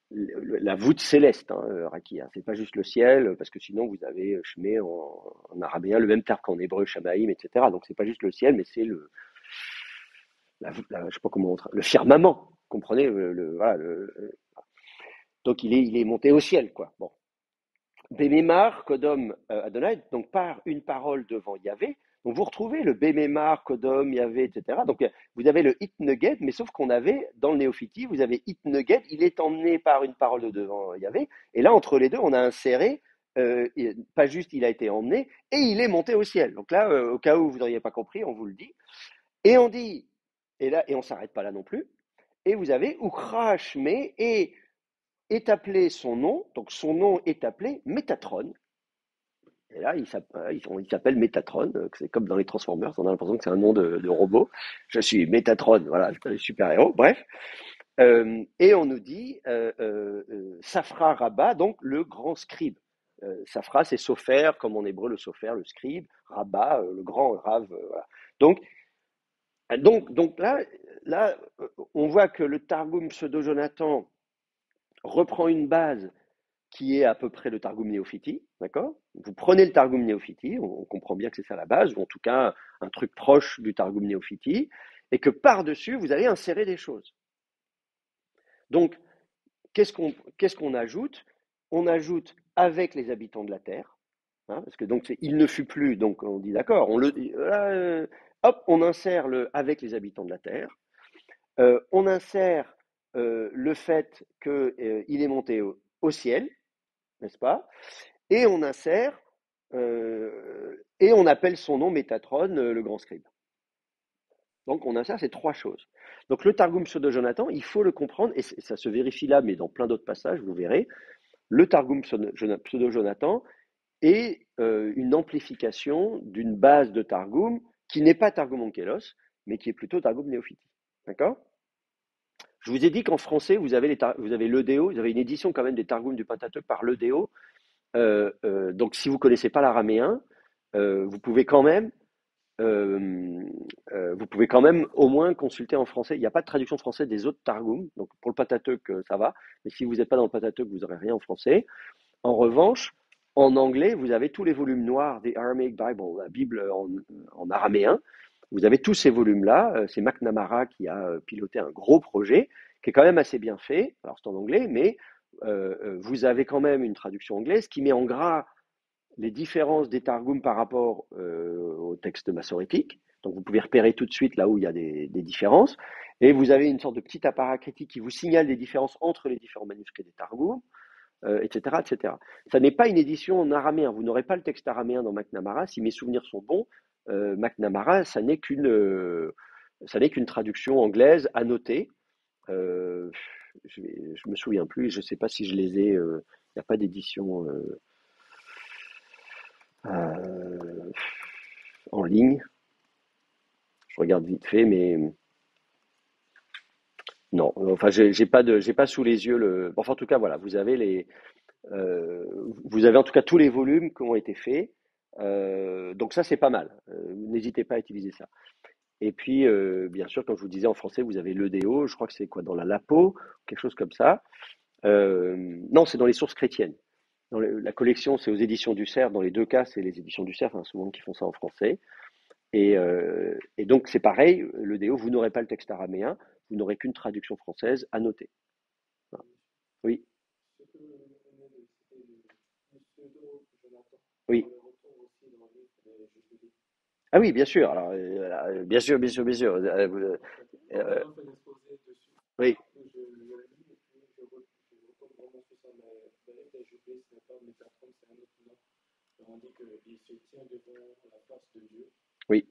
la voûte céleste, hein, rakia. C'est pas juste le ciel, parce que sinon vous avez shmé en araméen le même terme qu'en hébreu, shamaïm, etc. Donc c'est pas juste le ciel, mais c'est je sais pas comment le firmament. Comprenez voilà, donc il est monté au ciel, quoi. Bon. Bémémar, Kodom, Adonai, donc par une parole devant Yahvé. Donc vous retrouvez le Bémémar, Kodom, Yahvé, etc. Donc vous avez le Hit Nugget, mais sauf qu'on avait, dans le Néophiti, vous avez Hit Nugget, il est emmené par une parole de devant Yahvé. Et là, entre les deux, on a inséré, pas juste il a été emmené, et il est monté au ciel. Donc là, au cas où vous n'auriez pas compris, on vous le dit. Et on dit, et on ne s'arrête pas là non plus, et vous avez Ukra Shme, et est appelé son nom, donc son nom est appelé Métatron. Et là, il s'appelle Métatron, c'est comme dans les Transformers, on a l'impression que c'est un nom de robot. Je suis Métatron, voilà, le super-héros, bref. Et on nous dit Safra Rabba, donc le grand scribe. Safra, c'est Sofer, comme en hébreu le Sofer, le scribe, Rabba, le grand Rav. Voilà. Donc, donc là, on voit que le Targum Pseudo-Jonathan reprend une base qui est à peu près le Targum Néophiti, d'accord? Vous prenez le Targum Néophiti, on comprend bien que c'est ça la base, ou en tout cas un truc proche du Targum Néophiti, et que par-dessus, vous allez insérer des choses. Donc, qu'est-ce qu'on ajoute? On ajoute avec les habitants de la terre, hein, parce que donc il ne fut plus, donc on dit d'accord, hop, on insère le avec les habitants de la terre, on insère le fait qu'il est monté au ciel, n'est-ce pas? Et on insère, et on appelle son nom Métatron, le grand scribe. Donc on insère ces trois choses. Donc le Targum Pseudo-Jonathan, il faut le comprendre, et ça se vérifie là, mais dans plein d'autres passages, vous verrez, le Targum Pseudo-Jonathan est une amplification d'une base de Targum qui n'est pas Targum Onkelos, mais qui est plutôt Targum Néophiti. D'accord? Je vous ai dit qu'en français, vous avez l'Eudéo, vous avez une édition quand même des Targums du Pentateuque par l'Eudéo. Donc si vous ne connaissez pas l'araméen, vous pouvez quand même au moins consulter en français. Il n'y a pas de traduction française des autres Targums, donc pour le Pentateuque, ça va. Mais si vous n'êtes pas dans le Pentateuque, vous n'aurez rien en français. En revanche, en anglais, vous avez tous les volumes noirs des Aramaic Bible, la Bible en araméen. Vous avez tous ces volumes-là. C'est McNamara qui a piloté un gros projet qui est quand même assez bien fait. Alors c'est en anglais, mais vous avez quand même une traduction anglaise qui met en gras les différences des Targums par rapport au texte massorétique. Donc vous pouvez repérer tout de suite là où il y a des différences. Et vous avez une sorte de petit apparat critique qui vous signale les différences entre les différents manuscrits des Targums, etc., etc. Ça n'est pas une édition en araméen. Vous n'aurez pas le texte araméen dans McNamara. Si mes souvenirs sont bons, McNamara, ça n'est qu'une traduction anglaise annotée. Euh, je me souviens plus. Je ne sais pas si je les ai. Il n'y a pas d'édition euh, en ligne. Je regarde vite fait, mais non. Enfin, j'ai pas sous les yeux le. Enfin, en tout cas, voilà, euh, vous avez en tout cas tous les volumes qui ont été faits. Donc ça, c'est pas mal. N'hésitez pas à utiliser ça. Et puis, bien sûr, comme je vous disais en français, vous avez l'EDO. Je crois que c'est quoi dans la Lapo, quelque chose comme ça. Non, c'est dans les sources chrétiennes. La collection, c'est aux éditions du Cerf. Dans les deux cas, c'est les éditions du Cerf, hein, souvent qui font ça en français. Et donc, c'est pareil, le DO, vous n'aurez pas le texte araméen, vous n'aurez qu'une traduction française à noter. Voilà. Oui, oui. Ah oui, bien sûr. Alors, bien sûr, bien sûr, bien sûr. Euh, oui, oui.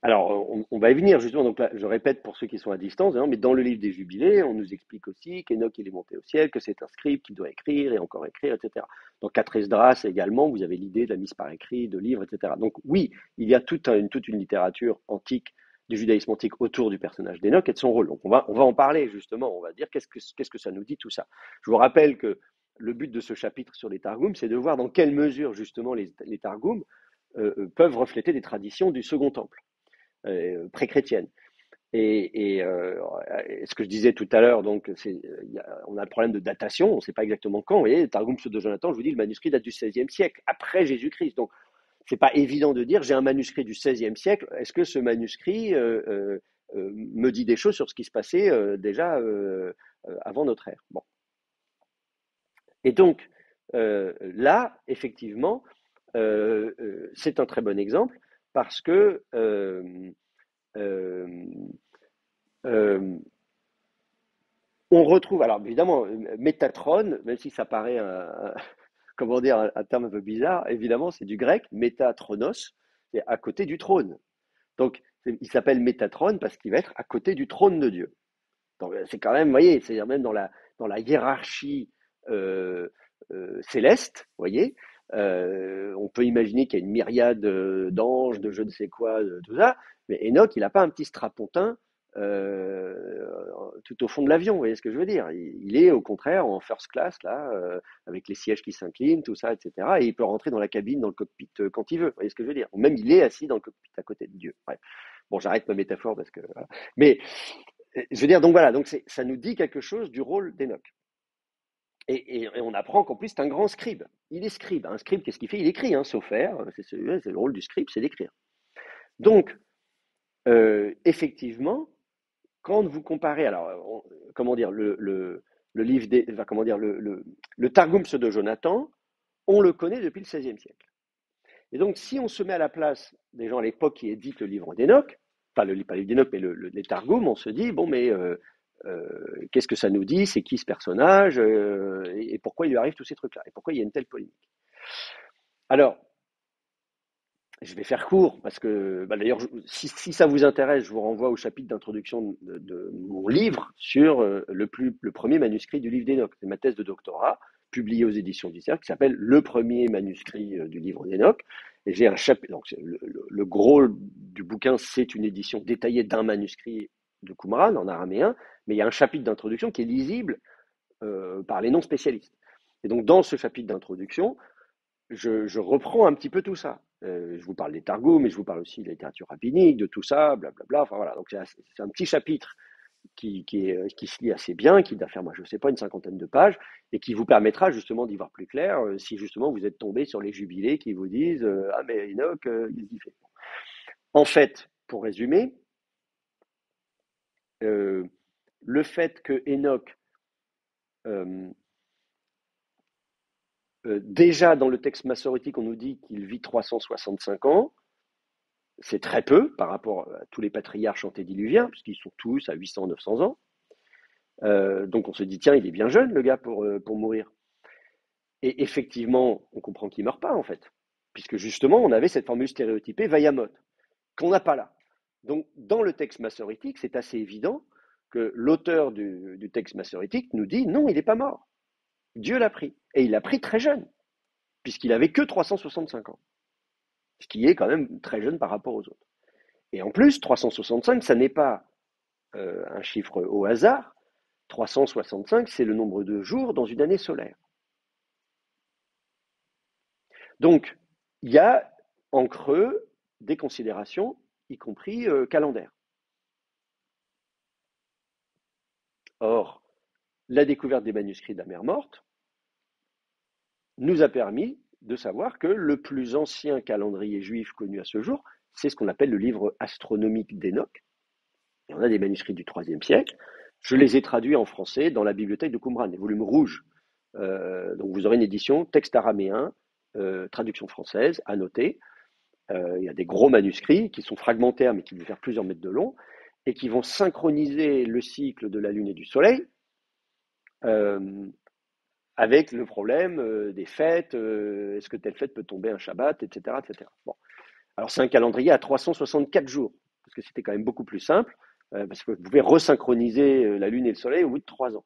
Alors, on va y venir justement. Donc là, je répète pour ceux qui sont à distance, hein, mais dans le livre des Jubilés, on nous explique aussi qu'Enoch il est monté au ciel, que c'est un scribe qui doit écrire et encore écrire, etc. Dans 4 Esdras également, vous avez l'idée de la mise par écrit, de livres, etc. Donc oui, il y a toute une littérature antique du judaïsme antique autour du personnage d'Enoch et de son rôle. Donc on va en parler justement. On va dire qu'est-ce que ça nous dit tout ça. Je vous rappelle que le but de ce chapitre sur les Targums, c'est de voir dans quelle mesure justement les Targums peuvent refléter des traditions du Second Temple pré-chrétienne. Ce que je disais tout à l'heure, donc, on a le problème de datation, on ne sait pas exactement quand. Vous voyez, le Targum de Jonathan, je vous dis, le manuscrit date du XVIe siècle, après Jésus-Christ. Donc, c'est pas évident de dire, j'ai un manuscrit du XVIe siècle, est-ce que ce manuscrit me dit des choses sur ce qui se passait déjà avant notre ère. Bon. Et donc, là, effectivement, c'est un très bon exemple parce que euh, euh, on retrouve, alors évidemment, Métatron, même si ça paraît comment dire, un terme un peu bizarre, évidemment, c'est du grec, Métatronos, c'est à côté du trône. Donc, il s'appelle Métatron parce qu'il va être à côté du trône de Dieu. Donc, c'est quand même, vous voyez, c'est-à-dire même dans la hiérarchie euh, céleste, vous voyez, on peut imaginer qu'il y a une myriade d'anges, de je ne sais quoi, de tout ça, mais Enoch, il n'a pas un petit strapontin tout au fond de l'avion, vous voyez ce que je veux dire? Il est au contraire en first class, là, avec les sièges qui s'inclinent, tout ça, etc. Et il peut rentrer dans la cabine, dans le cockpit quand il veut, vous voyez ce que je veux dire? Ou même il est assis dans le cockpit à côté de Dieu. Bref. Bon, j'arrête ma métaphore parce que. Voilà. Mais je veux dire, donc voilà, donc ça nous dit quelque chose du rôle d'Enoch. Et on apprend qu'en plus, c'est un grand scribe. Il est scribe. Un scribe, qu'est-ce qu'il fait? Il écrit, hein, sauf faire. C'est le rôle du scribe, c'est d'écrire. Donc, effectivement, quand vous comparez, alors, comment dire, le livre, enfin, comment dire, le Targum de Jonathan, on le connaît depuis le XVIe siècle. Et donc, si on se met à la place des gens à l'époque qui éditent le livre d'Enoch, pas le livre d'Enoch, mais les Targums, on se dit, bon, mais qu'est-ce que ça nous dit? C'est qui ce personnage? Et pourquoi il lui arrive tous ces trucs-là? Et pourquoi il y a une telle polémique? Alors, je vais faire court, parce que, bah, d'ailleurs, si ça vous intéresse, je vous renvoie au chapitre d'introduction de mon livre sur le premier manuscrit du livre d'Enoch. C'est ma thèse de doctorat, publiée aux éditions du Cercle, qui s'appelle Le premier manuscrit du livre d'Enoch. Et j'ai un chapitre, donc le gros du bouquin, c'est une édition détaillée d'un manuscrit de Qumran en araméen, mais il y a un chapitre d'introduction qui est lisible par les non-spécialistes. Et donc, dans ce chapitre d'introduction, je reprends un petit peu tout ça. Je vous parle des Targums, mais je vous parle aussi de la littérature rabbinique, de tout ça, blablabla. Enfin voilà, donc c'est un petit chapitre qui se lit assez bien, qui doit faire, moi je sais pas, une cinquantaine de pages, et qui vous permettra justement d'y voir plus clair si justement vous êtes tombé sur les jubilés qui vous disent ah mais Enoch, il y fait. En fait, pour résumer, euh, le fait que Enoch euh, déjà dans le texte massorétique, on nous dit qu'il vit 365 ans. C'est très peu par rapport à tous les patriarches antédiluviens, puisqu'ils sont tous à 800, 900 ans. Donc on se dit, tiens, il est bien jeune, le gars, pour mourir. Et effectivement, on comprend qu'il ne meurt pas, en fait, puisque justement, on avait cette formule stéréotypée Vayamot, qu'on n'a pas là. Donc, dans le texte massorétique, c'est assez évident que l'auteur du texte massorétique nous dit, non, il n'est pas mort. Dieu l'a pris. Et il l'a pris très jeune, puisqu'il avait que 365 ans, ce qui est quand même très jeune par rapport aux autres. Et en plus, 365, ça n'est pas un chiffre au hasard. 365, c'est le nombre de jours dans une année solaire. Donc, il y a en creux des considérations, y compris calendaires. Or, la découverte des manuscrits de la mer Morte nous a permis de savoir que le plus ancien calendrier juif connu à ce jour, c'est ce qu'on appelle le livre astronomique d'Enoch. Et on a des manuscrits du IIIe siècle. Je les ai traduits en français dans la bibliothèque de Qumran, les volumes rouges. Donc vous aurez une édition texte araméen, traduction française, annotée. Il y a des gros manuscrits qui sont fragmentaires mais qui vont faire plusieurs mètres de long et qui vont synchroniser le cycle de la Lune et du Soleil euh, avec le problème des fêtes. Est-ce que telle fête peut tomber un Shabbat, etc., etc. Bon. Alors c'est un calendrier à 364 jours, parce que c'était quand même beaucoup plus simple, parce que vous pouvez resynchroniser la Lune et le Soleil au bout de 3 ans.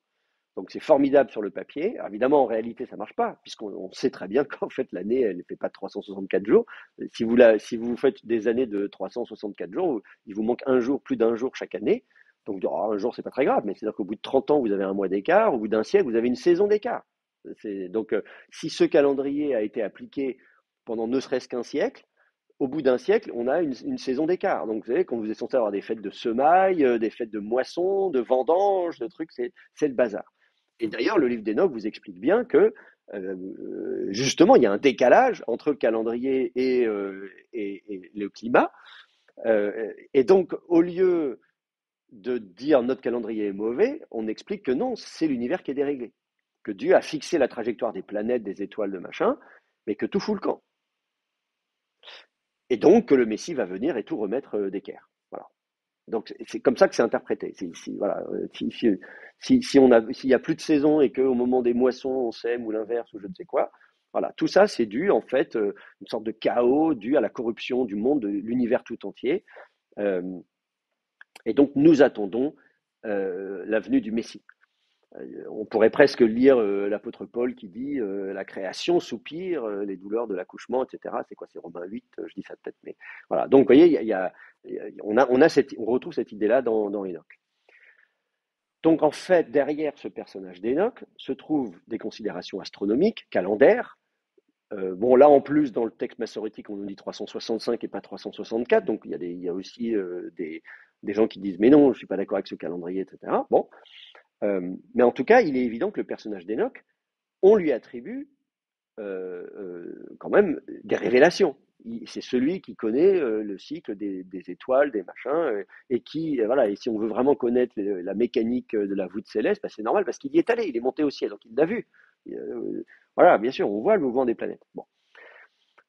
Donc c'est formidable sur le papier. Alors, évidemment, en réalité, ça marche pas, puisqu'on sait très bien qu'en fait l'année, elle ne fait pas 364 jours. Si vous faites des années de 364 jours, il vous manque un jour, plus d'un jour chaque année. Donc un jour, c'est pas très grave, mais c'est-à-dire qu'au bout de 30 ans, vous avez un mois d'écart, au bout d'un siècle, vous avez une saison d'écart. Donc si ce calendrier a été appliqué pendant ne serait-ce qu'un siècle, au bout d'un siècle, on a une saison d'écart. Donc, vous savez, quand vous êtes censé avoir des fêtes de semailles, des fêtes de moisson, de vendange, de trucs, c'est le bazar. Et d'ailleurs, le livre d'Enoch vous explique bien que, justement, il y a un décalage entre le calendrier et le climat. Et donc, au lieu de dire notre calendrier est mauvais, on explique que non, c'est l'univers qui est déréglé. Que Dieu a fixé la trajectoire des planètes, des étoiles, de machin, mais que tout fout le camp. Et donc que le Messie va venir et tout remettre d'équerre. Voilà. Donc c'est comme ça que c'est interprété. Voilà, s'il y a plus de saison et qu'au moment des moissons on sème ou l'inverse ou je ne sais quoi, voilà, tout ça c'est dû en fait une sorte de chaos dû à la corruption du monde, de l'univers tout entier. Euh, et donc nous attendons la venue du Messie. On pourrait presque lire l'apôtre Paul qui dit la création soupire, les douleurs de l'accouchement, etc. C'est quoi, c'est Romains 8, je dis ça peut-être, mais voilà. Donc, vous voyez, on retrouve cette idée-là dans Enoch. Donc, en fait, derrière ce personnage d'Enoch se trouvent des considérations astronomiques, calendaires. Bon, là, en plus, dans le texte massorétique, on nous dit 365 et pas 364, donc il y a aussi des gens qui disent, mais non, je ne suis pas d'accord avec ce calendrier, etc. Bon, mais en tout cas, il est évident que le personnage d'Enoch, on lui attribue quand même des révélations. C'est celui qui connaît le cycle des étoiles, des machins, et qui, voilà, et si on veut vraiment connaître la mécanique de la voûte céleste, bah, c'est normal parce qu'il y est allé, il est monté au ciel, donc il l'a vu. Voilà, bien sûr, on voit le mouvement des planètes. Bon,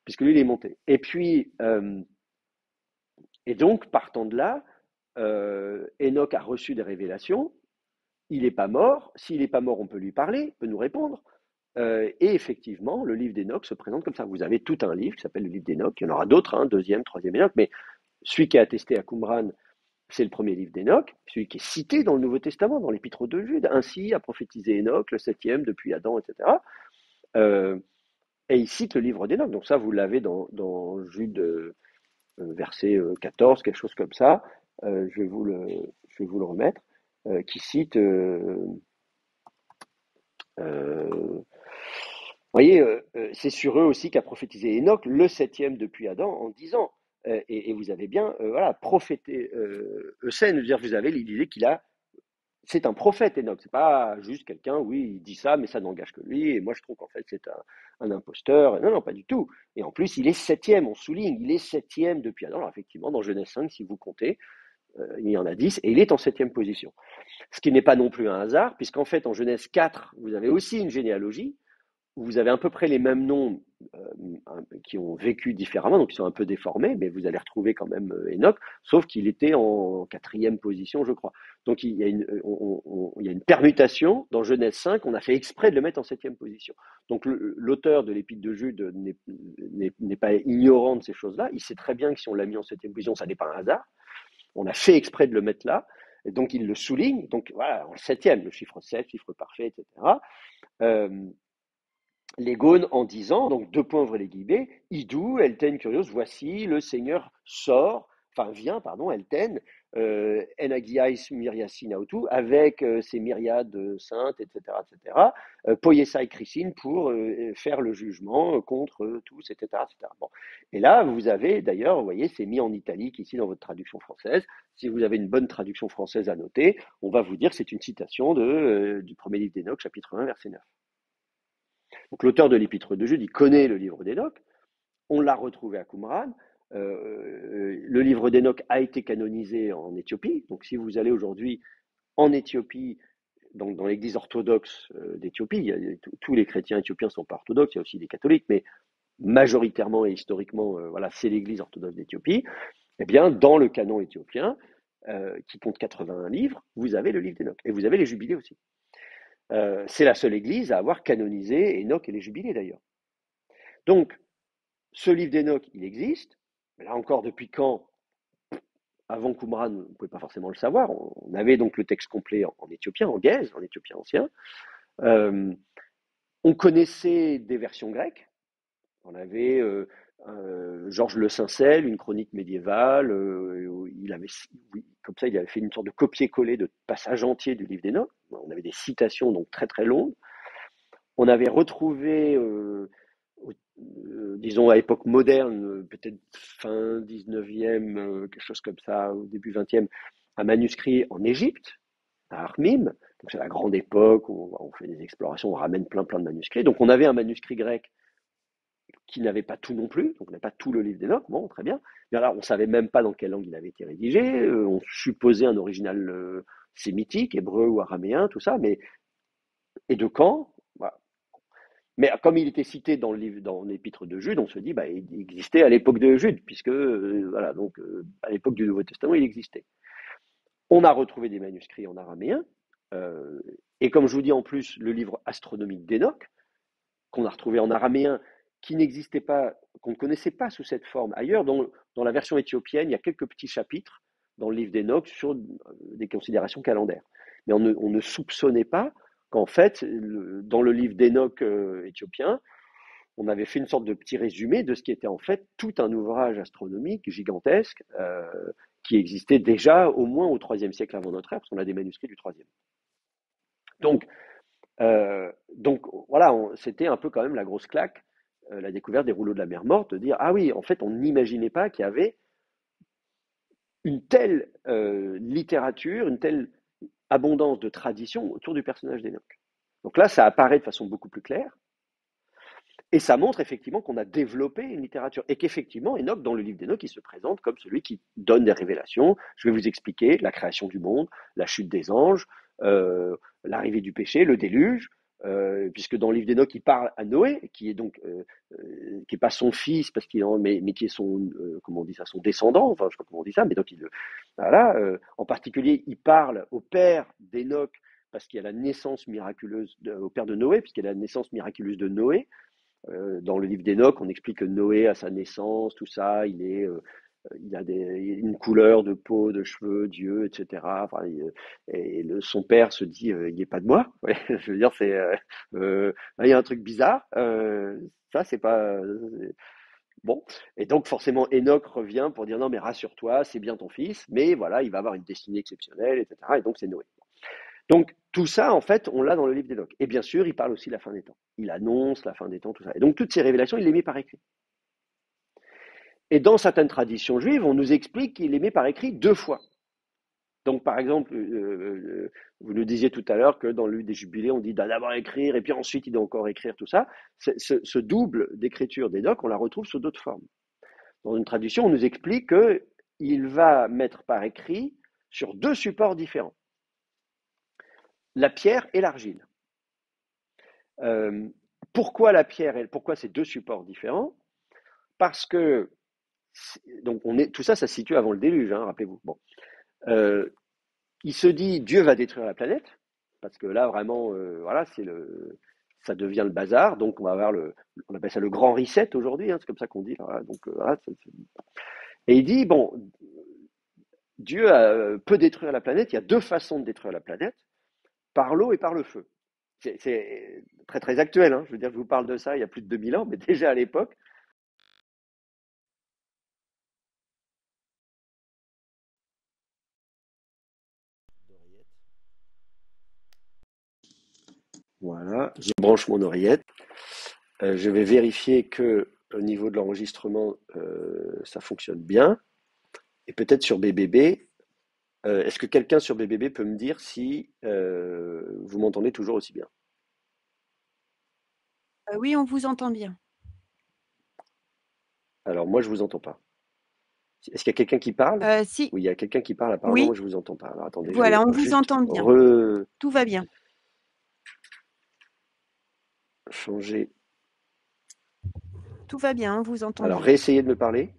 puisque lui, il est monté. Et donc, partant de là, Enoch a reçu des révélations, il n'est pas mort. S'il n'est pas mort, on peut lui parler, il peut nous répondre. Et effectivement, le livre d'Enoch se présente comme ça. Vous avez tout un livre qui s'appelle le livre d'Enoch. Il y en aura d'autres, hein, deuxième, troisième Enoch, mais celui qui est attesté à Qumran, c'est le premier livre d'Enoch, celui qui est cité dans le Nouveau Testament, dans l'Épître de Jude. Ainsi a prophétisé Enoch, le septième depuis Adam, etc. Euh, et il cite le livre d'Enoch. Donc ça, vous l'avez dans Jude verset 14, quelque chose comme ça. Je vais vous le remettre, qui cite. Vous voyez, c'est sur eux aussi qu'a prophétisé Enoch, le septième depuis Adam, en disant, et vous avez bien, voilà, prophété Eusène, dire, vous avez l'idée c'est un prophète Enoch, c'est pas juste quelqu'un, oui, il dit ça, mais ça n'engage que lui, et moi je trouve qu'en fait c'est un imposteur. Non, non, pas du tout. Et en plus, il est septième, on souligne, il est septième depuis Adam. Alors effectivement, dans Genèse 5, si vous comptez, il y en a 10, et il est en septième position. Ce qui n'est pas non plus un hasard, puisqu'en fait, en Genèse 4, vous avez aussi une généalogie, où vous avez à peu près les mêmes noms qui ont vécu différemment, donc qui sont un peu déformés, mais vous allez retrouver quand même Enoch, sauf qu'il était en quatrième position, je crois. Donc il y a une permutation dans Genèse 5, on a fait exprès de le mettre en septième position. Donc l'auteur de l'Épître de Jude n'est pas ignorant de ces choses-là, il sait très bien que si on l'a mis en septième position, ça n'est pas un hasard, on a fait exprès de le mettre là, et donc il le souligne, donc voilà, en septième, le chiffre 7, chiffre parfait, etc. Euh, les Gaunes en disant, donc deux points ouvrez les guillemets, Idou, Elten Curios, voici, le Seigneur sort, enfin vient, pardon, Elten, Enagiais Myriasin Autu, avec ses myriades saintes, etc., etc., Poyesa et Christine pour faire le jugement contre tous, etc., etc. Bon. Et là, vous avez, d'ailleurs, vous voyez, c'est mis en italique ici dans votre traduction française. Si vous avez une bonne traduction française à noter, on va vous dire que c'est une citation du premier livre d'Enoch, chapitre 1, verset 9. Donc l'auteur de l'Épître de Jude, il connaît le livre d'Enoch, on l'a retrouvé à Qumran, le livre d'Enoch a été canonisé en Éthiopie, donc si vous allez aujourd'hui en Éthiopie, donc dans l'église orthodoxe d'Éthiopie, tous les chrétiens éthiopiens ne sont pas orthodoxes, il y a aussi des catholiques, mais majoritairement et historiquement, voilà, c'est l'église orthodoxe d'Éthiopie, eh bien dans le canon éthiopien, qui compte 81 livres, vous avez le livre d'Enoch, et vous avez les jubilés aussi. C'est la seule église à avoir canonisé Enoch et les jubilés d'ailleurs. Donc, ce livre d'Enoch, il existe. Mais là encore, depuis quand? Avant Qumran, on ne pouvait pas forcément le savoir. On avait donc le texte complet en éthiopien, en Gèze, en éthiopien ancien. Euh, on connaissait des versions grecques. On avait Georges Le Sincel, une chronique médiévale. Il avait, oui, comme ça, il avait fait une sorte de copier-coller de passages entiers du livre d'Enoch. On avait des citations donc très très longues. On avait retrouvé, disons à époque moderne, peut-être fin 19e, quelque chose comme ça, au début 20e, un manuscrit en Égypte, à Armim. Donc c'est la grande époque où on fait des explorations, on ramène plein plein de manuscrits. Donc on avait un manuscrit grec qui n'avait pas tout non plus, donc on n'avait pas tout le livre d'Enoch, bon, très bien. Mais alors on ne savait même pas dans quelle langue il avait été rédigé, on supposait un original sémitique, hébreu ou araméen, tout ça, mais et de quand? Voilà. Mais comme il était cité dans le livre, dans l'épître de Jude, on se dit, bah, il existait à l'époque de Jude, puisque voilà, donc à l'époque du Nouveau Testament, il existait. On a retrouvé des manuscrits en araméen, euh, et comme je vous dis en plus, le livre astronomique d'Enoch, qu'on a retrouvé en araméen, qui n'existait pas, qu'on ne connaissait pas sous cette forme ailleurs. Dans la version éthiopienne, il y a quelques petits chapitres dans le livre d'Enoch sur des considérations calendaires. Mais on ne soupçonnait pas qu'en fait, dans le livre d'Enoch éthiopien, on avait fait une sorte de petit résumé de ce qui était en fait tout un ouvrage astronomique gigantesque qui existait déjà au moins au IIIe siècle avant notre ère, parce qu'on a des manuscrits du IIIe. Donc, donc voilà, c'était un peu quand même la grosse claque, la découverte des rouleaux de la mer morte, de dire ah oui, en fait, on n'imaginait pas qu'il y avait une telle littérature, une telle abondance de traditions autour du personnage d'Enoch. Donc là, ça apparaît de façon beaucoup plus claire. Et ça montre effectivement qu'on a développé une littérature et qu'effectivement, Enoch, dans le livre d'Enoch, il se présente comme celui qui donne des révélations. Je vais vous expliquer la création du monde, la chute des anges, l'arrivée du péché, le déluge, puisque dans le livre d'Enoch, il parle à Noé, qui est donc qui est pas son fils parce qu'il mais qui est son comment on dit ça, son descendant. Enfin, je sais pas comment on dit ça, mais donc voilà. En particulier, il parle au père d'Enoch parce qu'il y a la naissance miraculeuse au père de Noé, puisqu'il y a la naissance miraculeuse de Noé. Dans le livre d'Enoch, on explique que Noé, à sa naissance, tout ça, il a une couleur de peau, de cheveux, Dieu, etc. Enfin, son père se dit, il n'est pas de moi. Ouais, je veux dire, il y a un truc bizarre. Ça, c'est pas bon. Et donc, forcément, Enoch revient pour dire non, mais rassure-toi, c'est bien ton fils, mais voilà, il va avoir une destinée exceptionnelle, etc. Et donc, c'est Noé. Donc, tout ça, en fait, on l'a dans le livre d'Enoch. Et bien sûr, il parle aussi de la fin des temps. Il annonce la fin des temps, tout ça. Et donc, toutes ces révélations, il les met par écrit. Et dans certaines traditions juives, on nous explique qu'il les met par écrit deux fois. Donc, par exemple, vous nous disiez tout à l'heure que dans le des Jubilés, on dit d'abord écrire et puis ensuite il doit encore écrire tout ça. Ce double d'écriture d'Enoch, on la retrouve sous d'autres formes. Dans une tradition, on nous explique qu'il va mettre par écrit sur deux supports différents, la pierre et l'argile. Euh, pourquoi la pierre et pourquoi ces deux supports différents? Parce que donc tout ça, ça se situe avant le déluge, hein, rappelez-vous. Bon, euh, il se dit Dieu va détruire la planète parce que là vraiment, voilà, ça devient le bazar. Donc on va avoir on appelle ça le grand reset aujourd'hui, hein, c'est comme ça qu'on dit. Voilà, donc voilà, et il dit bon, Dieu peut détruire la planète. Il y a deux façons de détruire la planète, par l'eau et par le feu. C'est très très actuel. Hein. Je veux dire, je vous parle de ça il y a plus de 2000 ans, mais déjà à l'époque. Voilà, je branche mon oreillette. Je vais vérifier que au niveau de l'enregistrement, ça fonctionne bien. Et peut-être sur BBB. Est-ce que quelqu'un sur BBB peut me dire si vous m'entendez toujours aussi bien? Oui, on vous entend bien. Alors moi, je vous entends pas. Est-ce qu'il y a quelqu'un qui parle? Si, Oui, il y a quelqu'un qui parle. Apparemment, moi, oui, je vous entends pas. Alors attendez, je vais voilà, on vous juste entend bien. Tout va bien. changer. Tout va bien, on vous entend Alors bien. réessayez de me parler.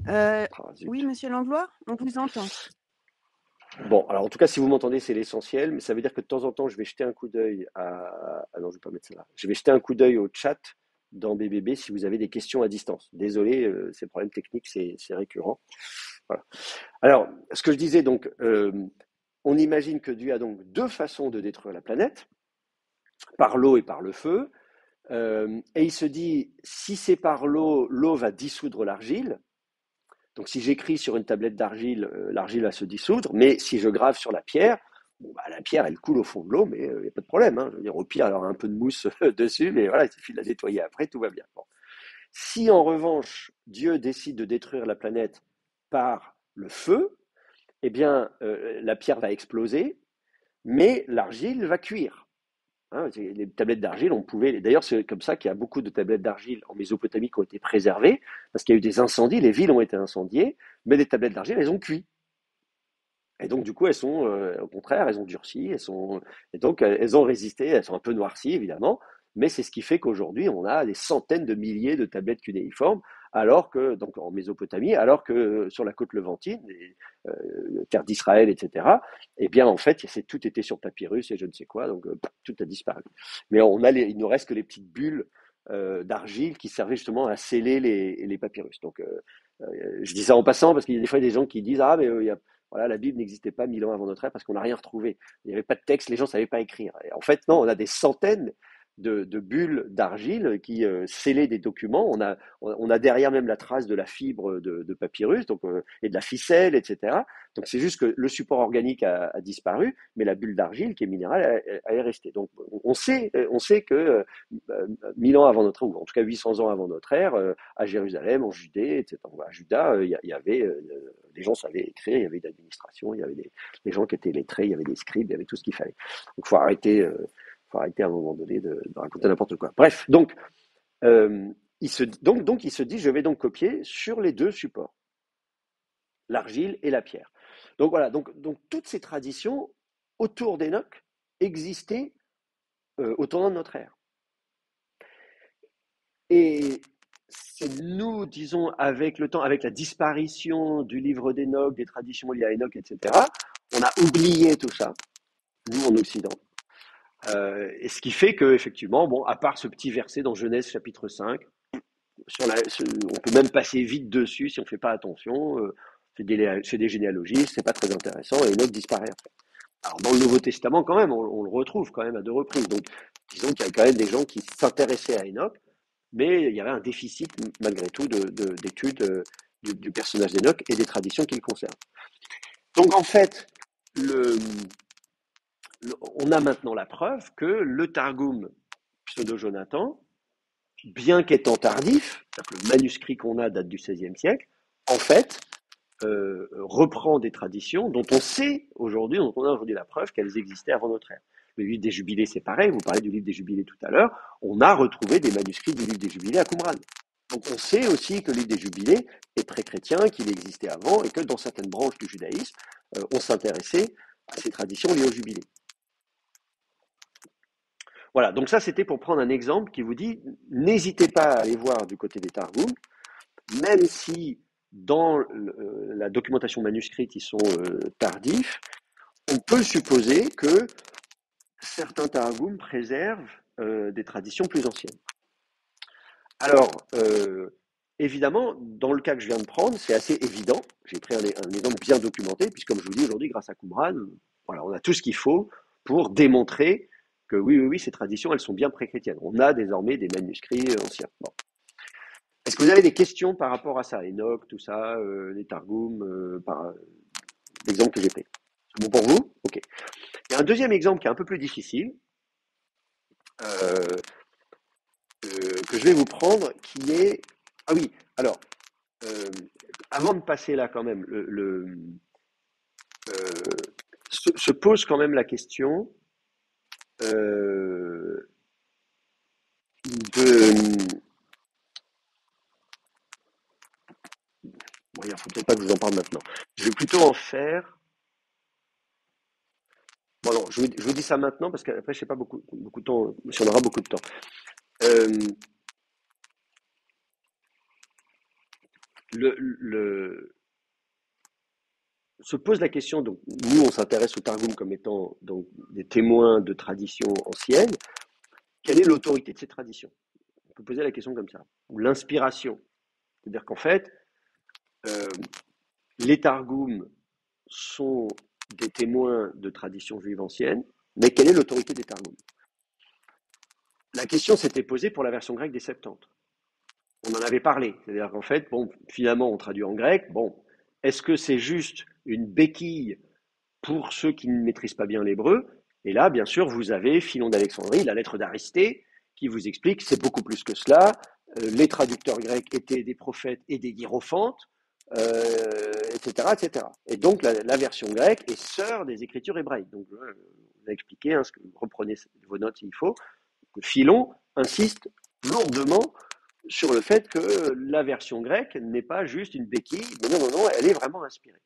Ah, Oui, zut. monsieur Langlois, on vous entend. Bon, alors en tout cas, si vous m'entendez, c'est l'essentiel, mais ça veut dire que de temps en temps, je vais jeter un coup d'œil à... Ah non, je vais pas mettre ça là. Je vais jeter un coup d'œil au chat dans BBB si vous avez des questions à distance. Désolé, ces problèmes techniques, c'est récurrent. Voilà. Alors, ce que je disais, donc, on imagine que Dieu a donc deux façons de détruire la planète, par l'eau et par le feu. Et il se dit, si c'est par l'eau, l'eau va dissoudre l'argile. Donc si j'écris sur une tablette d'argile, l'argile va se dissoudre, mais si je grave sur la pierre, bon, bah, la pierre, elle coule au fond de l'eau, mais il n'y a pas de problème. Hein. Je veux dire, au pire, elle aura un peu de mousse dessus, mais voilà, il suffit de la nettoyer après, tout va bien. Bon. Si en revanche, Dieu décide de détruire la planète par le feu, eh bien, la pierre va exploser, mais l'argile va cuire. Hein, les tablettes d'argile, on pouvait. D'ailleurs, c'est comme ça qu'il y a beaucoup de tablettes d'argile en Mésopotamie qui ont été préservées, parce qu'il y a eu des incendies, les villes ont été incendiées, mais les tablettes d'argile, elles ont cuit. Et donc, du coup, elles sont, au contraire, elles ont durci, et donc, elles ont résisté, elles sont un peu noircies, évidemment, mais c'est ce qui fait qu'aujourd'hui, on a des centaines de milliers de tablettes cunéiformes, alors que, donc en Mésopotamie, alors que sur la côte levantine, les terres d'Israël, etc., eh bien, en fait, tout était sur papyrus et je ne sais quoi, donc tout a disparu. Mais il ne reste que les petites bulles d'argile qui servaient justement à sceller les papyrus. Donc, je dis ça en passant parce qu'il y a des fois des gens qui disent ah mais voilà, la Bible n'existait pas 1000 ans avant notre ère parce qu'on n'a rien retrouvé. Il n'y avait pas de texte, les gens ne savaient pas écrire. Et en fait, non, on a des centaines de bulles d'argile qui scellaient des documents. On a derrière même la trace de la fibre de papyrus donc, et de la ficelle, etc. Donc c'est juste que le support organique a disparu, mais la bulle d'argile qui est minérale, elle est restée. Donc on sait que 1000 ans avant notre ère, ou en tout cas 800 ans avant notre ère, à Jérusalem, en Judée, etc. À Juda, il y avait les gens savaient écrire, il y avait de l'administration, il y avait des gens qui étaient lettrés, il y avait des scribes, il y avait tout ce qu'il fallait. Donc faut arrêter à un moment donné de raconter n'importe quoi. Bref, donc il se dit, je vais donc copier sur les deux supports, l'argile et la pierre. Donc voilà, donc toutes ces traditions autour d'Enoch existaient au tournant de notre ère. Et c'est nous, disons, avec le temps, avec la disparition du livre d'Enoch, des traditions liées à Enoch, etc., on a oublié tout ça, nous en Occident. Et ce qui fait que, effectivement, bon, à part ce petit verset dans Genèse chapitre 5, on peut même passer vite dessus si on ne fait pas attention. C'est des généalogies, c'est pas très intéressant, et Enoch disparaît. Alors, dans le Nouveau Testament, quand même, on le retrouve quand même à deux reprises. Donc, disons qu'il y a quand même des gens qui s'intéressaient à Enoch, mais il y avait un déficit, malgré tout, d'études du personnage d'Enoch et des traditions qu'il conserve. Donc, en fait, on a maintenant la preuve que le Targum Pseudo-Jonathan, bien qu'étant tardif, le manuscrit qu'on a date du XVIe siècle, en fait, reprend des traditions dont on sait aujourd'hui, dont on a aujourd'hui la preuve qu'elles existaient avant notre ère. Le livre des Jubilés, c'est pareil, vous parlez du livre des Jubilés tout à l'heure, on a retrouvé des manuscrits du livre des Jubilés à Qumran. Donc on sait aussi que le livre des Jubilés est très chrétien, qu'il existait avant, et que dans certaines branches du judaïsme, on s'intéressait à ces traditions liées aux Jubilés. Voilà, donc ça c'était pour prendre un exemple qui vous dit, n'hésitez pas à aller voir du côté des Targums, même si dans la documentation manuscrite ils sont tardifs, on peut supposer que certains Targums préservent des traditions plus anciennes. Alors, évidemment, dans le cas que je viens de prendre, c'est assez évident. J'ai pris un exemple bien documenté, puisque comme je vous dis aujourd'hui, grâce à Qumran, voilà, on a tout ce qu'il faut pour démontrer que oui, ces traditions, elles sont bien pré-chrétiennes. On a désormais des manuscrits anciens. Bon. Est-ce que vous avez des questions par rapport à ça, Enoch, tout ça, les Targums, l'exemple que j'ai pris? C'est bon pour vous? Ok. Il y a un deuxième exemple qui est un peu plus difficile, que je vais vous prendre, qui est... Ah oui, alors, avant de passer là quand même, se pose quand même la question de... Bon, il ne faut peut-être pas que je vous en parle maintenant. Je vais plutôt en faire... Bon non, je vous dis ça maintenant parce qu'après, je sais pas beaucoup de temps, si on aura beaucoup de temps. Se pose la question, donc nous on s'intéresse au Targum comme étant donc, des témoins de traditions anciennes, quelle est l'autorité de ces traditions? peut poser la question comme ça. Ou l'inspiration. C'est-à-dire qu'en fait, euh, les Targums sont des témoins de tradition juive ancienne, mais quelle est l'autorité des Targums? La question s'était posée pour la version grecque des Septante. On en avait parlé. C'est-à-dire qu'en fait, bon, finalement, on traduit en grec. Bon, est-ce que c'est juste une béquille pour ceux qui ne maîtrisent pas bien l'hébreu? Et là, bien sûr, vous avez Philon d'Alexandrie, la lettre d'Aristée, qui vous explique que c'est beaucoup plus que cela. Les traducteurs grecs étaient des prophètes et des hiérophantes, etc., etc. Et donc, la version grecque est sœur des écritures hébraïques. Donc, je vous ai expliqué, reprenez vos notes s'il faut, que Philon insiste lourdement sur le fait que la version grecque n'est pas juste une béquille, mais non, non, non, elle est vraiment inspirée.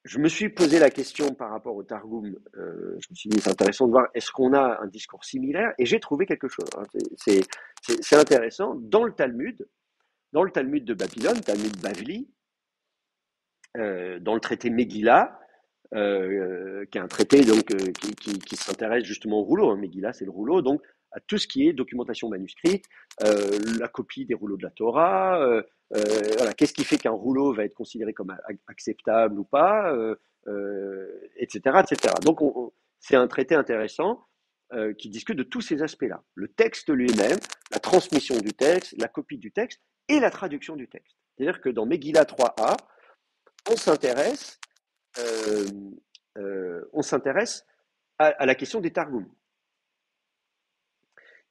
Je me suis posé la question par rapport au Targum, je me suis dit c'est intéressant de voir est-ce qu'on a un discours similaire, et j'ai trouvé quelque chose. C'est intéressant, dans le Talmud de Babylone, Talmud Bavli, dans le traité Megillah, qui est un traité donc qui s'intéresse justement au rouleau. Megillah, c'est le rouleau, donc à tout ce qui est documentation manuscrite, la copie des rouleaux de la Torah, voilà, qu'est-ce qui fait qu'un rouleau va être considéré comme acceptable ou pas, etc., etc. Donc c'est un traité intéressant qui discute de tous ces aspects-là. Le texte lui-même, la transmission du texte, la copie du texte et la traduction du texte. C'est-à-dire que dans Megillah 3a, on s'intéresse euh, à la question des Targums.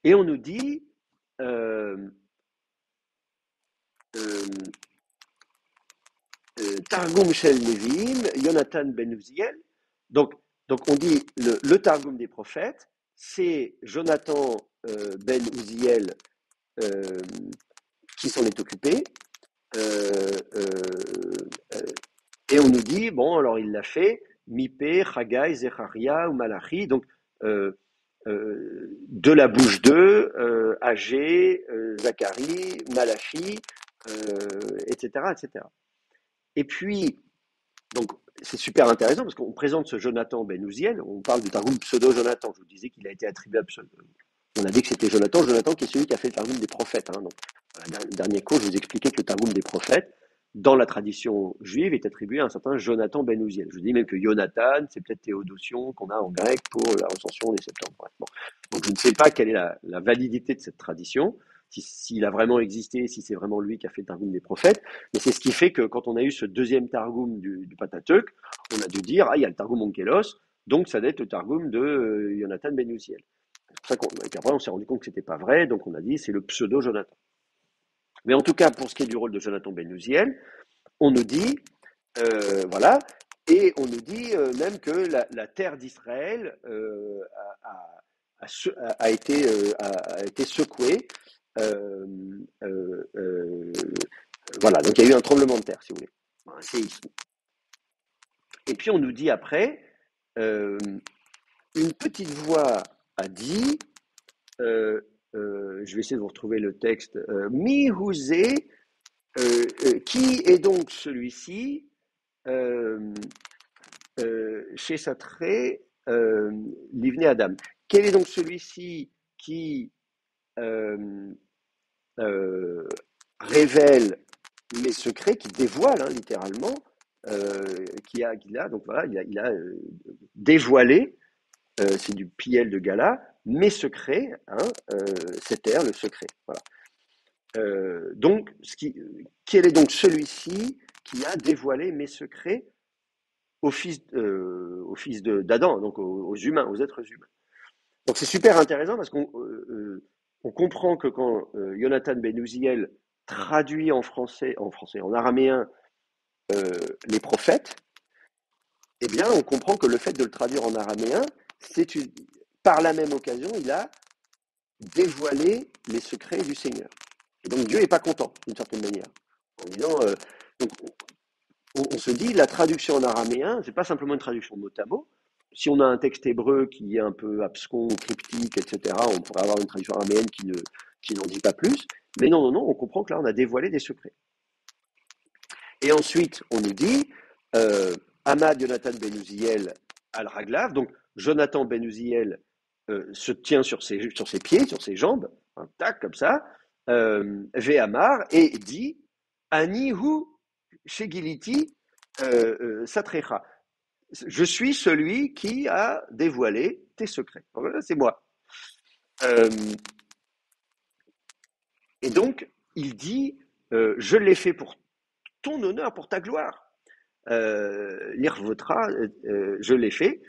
Et on nous dit euh, euh, Targum Shel Nevi'im, Yonatan ben Uziel. Donc on dit le Targum des prophètes, c'est Jonathan ben Uziel euh, qui s'en est occupé. Euh, euh, euh, et on nous dit, bon, alors il l'a fait, Mipé, Chagai, Zecharia ou Malachi, donc de la bouche d'eux, Agé, Zacharie, Malachi, etc., etc. Et puis, donc, c'est super intéressant parce qu'on présente ce Jonathan ben Uziel, on parle du Targum pseudo-Jonathan, je vous disais qu'il a été attribué à pseudo. On a dit que c'était Jonathan qui est celui qui a fait le Targum des prophètes. Hein. Donc, dans le dernier cours, je vous expliquais que le Targum des prophètes, dans la tradition juive, est attribué à un certain Jonathan ben Uziel. Je vous dis même que Jonathan, c'est peut-être Théodotion qu'on a en grec pour la recension des Septante. Bon. Donc je ne sais pas quelle est la validité de cette tradition, s'il a vraiment existé, si c'est vraiment lui qui a fait le Targum des prophètes, mais c'est ce qui fait que quand on a eu ce deuxième Targum du Pentateuque, on a dû dire, ah, il y a le Targum Onkelos, donc ça doit être le Targum de Jonathan ben Uziel. C'est pour ça qu'après on s'est rendu compte que c'était pas vrai, donc on a dit c'est le pseudo Jonathan. Mais en tout cas, pour ce qui est du rôle de Jonathan ben Uziel, on nous dit, voilà, et on nous dit même que la terre d'Israël a été secouée. Euh, euh, euh, voilà, donc il y a eu un tremblement de terre, si vous voulez, un séisme. Et puis on nous dit après, une petite voix a dit, je vais essayer de vous retrouver le texte, Mihouzé, qui est donc celui-ci chez Satré, Livné Adam. Quel est donc celui-ci qui euh, euh, révèle les secrets, qui dévoile littéralement, qui a donc voilà, il a dévoilé, c'est du Piel de Gala, mes secrets, c'était le secret. Voilà. Donc, quel est donc celui-ci qui a dévoilé mes secrets au fils d'Adam, donc aux humains, aux êtres humains. Donc c'est super intéressant parce qu'on comprend que quand Jonathan ben Uziel traduit en araméen, les prophètes, eh bien on comprend que le fait de le traduire en araméen, par la même occasion, il a dévoilé les secrets du Seigneur. Et donc Dieu n'est pas content, d'une certaine manière. En disant, donc, on se dit, la traduction en araméen, c'est pas simplement une traduction mot à mot. Si on a un texte hébreu qui est un peu abscon, cryptique, etc., on pourrait avoir une traduction araméenne qui n'en dit pas plus. Mais non, non, non, on comprend que là, on a dévoilé des secrets. Et ensuite, on nous dit, Ahmad Jonathan Ben Uziel al-Raglav, donc Jonathan Ben Uziel se tient sur ses pieds, sur ses jambes, un tac comme ça, Ve'amar, et dit Anihu Shegiliti Satrecha. Je suis celui qui a dévoilé tes secrets. Voilà, c'est moi. Euh, et donc, il dit je l'ai fait pour ton honneur, pour ta gloire. L'Irvotra, je l'ai fait,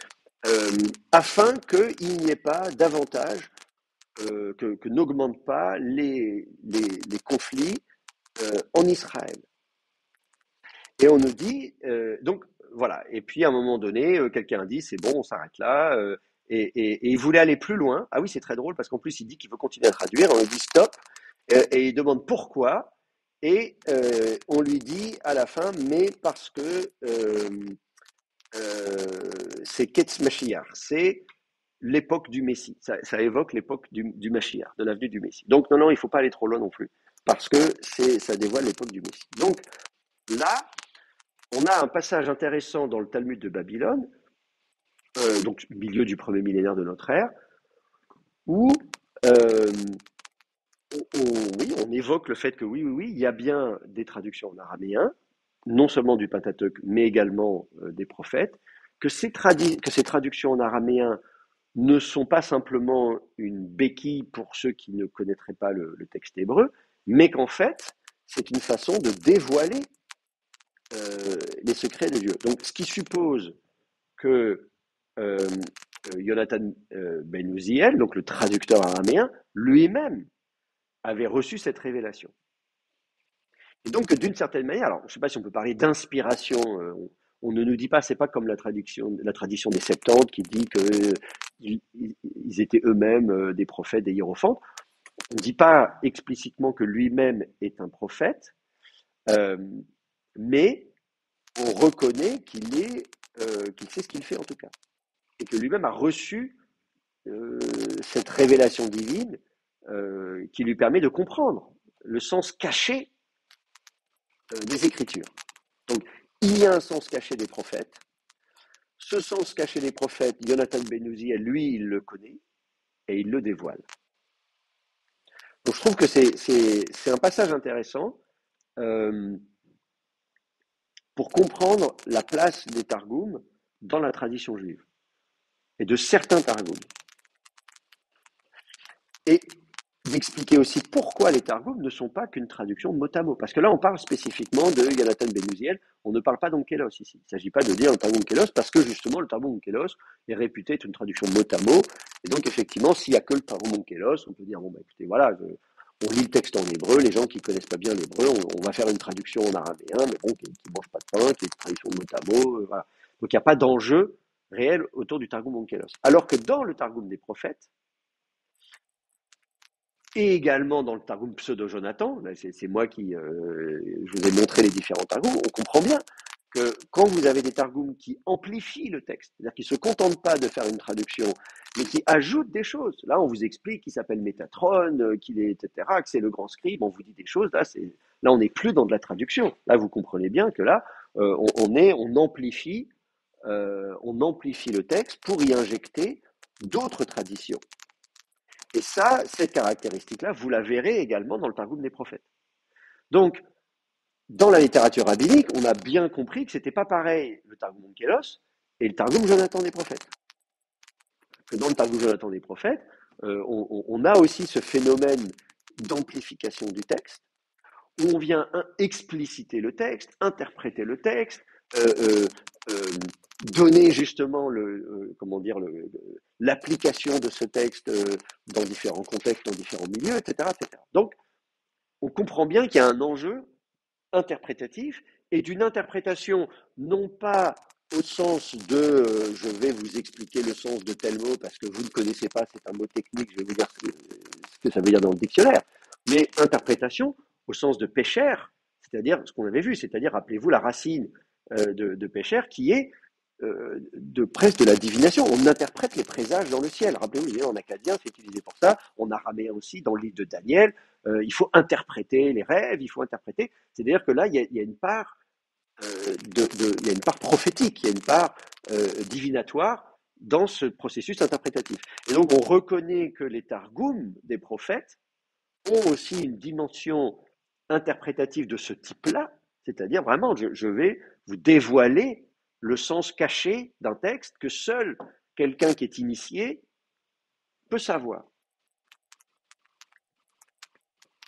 afin qu'il n'y ait pas davantage, que n'augmentent pas les conflits en Israël. Et on nous dit, donc voilà, et puis à un moment donné, quelqu'un dit, c'est bon, on s'arrête là, et il voulait aller plus loin. Ah oui, c'est très drôle, parce qu'en plus, il dit qu'il veut continuer à traduire, on lui dit stop, et il demande pourquoi, et on lui dit à la fin, mais parce que c'est Ketz Mashiach, c'est l'époque du Messie. Ça évoque l'époque du Mashiach, de l'avenue du Messie. Donc non, non, il ne faut pas aller trop loin non plus, parce que ça dévoile l'époque du Messie. Donc là, on a un passage intéressant dans le Talmud de Babylone, donc milieu du premier millénaire de notre ère, où euh, oui, on évoque le fait que oui, il y a bien des traductions en araméen, non seulement du Pentateuque, mais également des prophètes, que ces traductions en araméen ne sont pas simplement une béquille pour ceux qui ne connaîtraient pas le texte hébreu, mais qu'en fait, c'est une façon de dévoiler les secrets de Dieu. Donc, ce qui suppose que euh, Jonathan Ben Uziel, donc le traducteur araméen, lui-même avait reçu cette révélation. Et donc, d'une certaine manière, alors je ne sais pas si on peut parler d'inspiration, on ne nous dit pas, c'est pas comme la tradition des Septante qui dit qu'ils étaient eux-mêmes des prophètes, des hiérophantes. On ne dit pas explicitement que lui-même est un prophète, euh, mais on reconnaît qu'il sait ce qu'il fait en tout cas, et que lui-même a reçu cette révélation divine qui lui permet de comprendre le sens caché des Écritures. Donc, il y a un sens caché des prophètes. Ce sens caché des prophètes, Jonathan Ben Uziel, lui, il le connaît et il le dévoile. Donc, je trouve que c'est un passage intéressant euh, pour comprendre la place des Targums dans la tradition juive et de certains Targums. Et d'expliquer aussi pourquoi les Targums ne sont pas qu'une traduction mot à mot. Parce que là, on parle spécifiquement de Jonathan Ben Uziel, on ne parle pas d'Onkelos ici. Il ne s'agit pas de dire le Targum Onkelos, parce que justement, le Targum Onkelos est réputé être une traduction mot à mot. Et donc, effectivement, s'il n'y a que le Targum Onkelos, on peut dire, bon, bah, écoutez, voilà, on lit le texte en hébreu, les gens qui ne connaissent pas bien l'hébreu, on va faire une traduction en araméen, mais bon, qui ne mange pas de pain, qui est une traduction mot à mot, voilà. Donc, il n'y a pas d'enjeu réel autour du Targum Onkelos. Alors que dans le Targum des prophètes, et également dans le Targum pseudo-Jonathan, c'est moi qui je vous ai montré les différents Targums, on comprend bien que quand vous avez des Targums qui amplifient le texte, c'est-à-dire qui ne se contentent pas de faire une traduction, mais qui ajoutent des choses. Là, on vous explique qu'il s'appelle Métatron, qu'il est, etc., que c'est le grand scribe, on vous dit des choses, là on n'est plus dans de la traduction. Là, vous comprenez bien que là, on amplifie le texte pour y injecter d'autres traditions. Et ça, cette caractéristique-là, vous la verrez également dans le Targum des prophètes. Donc, dans la littérature rabbinique, on a bien compris que c'était pas pareil le Targum Onkelos et le Targum Jonathan des prophètes. Que dans le Targum Jonathan des prophètes, on a aussi ce phénomène d'amplification du texte, où on vient expliciter le texte, interpréter le texte, donner justement l'application de ce texte dans différents contextes, dans différents milieux, etc., etc. Donc, on comprend bien qu'il y a un enjeu interprétatif et d'une interprétation non pas au sens de je vais vous expliquer le sens de tel mot parce que vous ne connaissez pas, c'est un mot technique, je vais vous dire ce que ça veut dire dans le dictionnaire, mais interprétation au sens de péchère, c'est-à-dire ce qu'on avait vu, c'est-à-dire, rappelez-vous, la racine de péchère qui est presque de la divination. On interprète les présages dans le ciel. Rappelez-vous, en acadien, c'est utilisé pour ça. En araméen aussi, dans le livre de Daniel, il faut interpréter les rêves, il faut interpréter. C'est-à-dire que là, il y a une part il y a une part prophétique, il y a une part divinatoire dans ce processus interprétatif. Et donc on reconnaît que les targums des prophètes ont aussi une dimension interprétative de ce type-là, c'est-à-dire vraiment, je vais vous dévoiler le sens caché d'un texte que seul quelqu'un qui est initié peut savoir.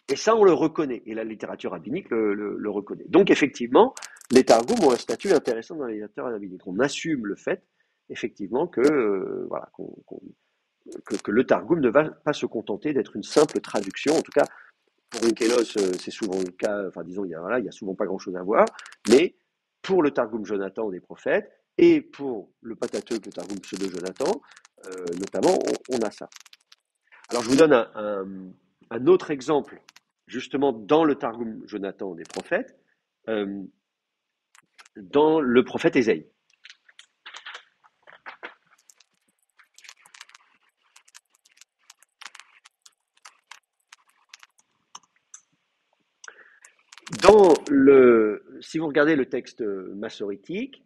Et ça, on le reconnaît, et la littérature rabbinique le reconnaît. Donc effectivement, les targums ont un statut intéressant dans la littérature rabbinique. On assume le fait, effectivement, voilà, que le targum ne va pas se contenter d'être une simple traduction. En tout cas, pour une kélos, c'est souvent le cas, enfin disons, il y a souvent pas grand-chose à voir, mais pour le targum Jonathan des prophètes, et pour le Pentateuque, le targum pseudo-Jonathan, notamment, on a ça. Alors je vous donne un autre exemple, justement dans le targum Jonathan des prophètes, dans le prophète Ésaïe. Si vous regardez le texte massorétique,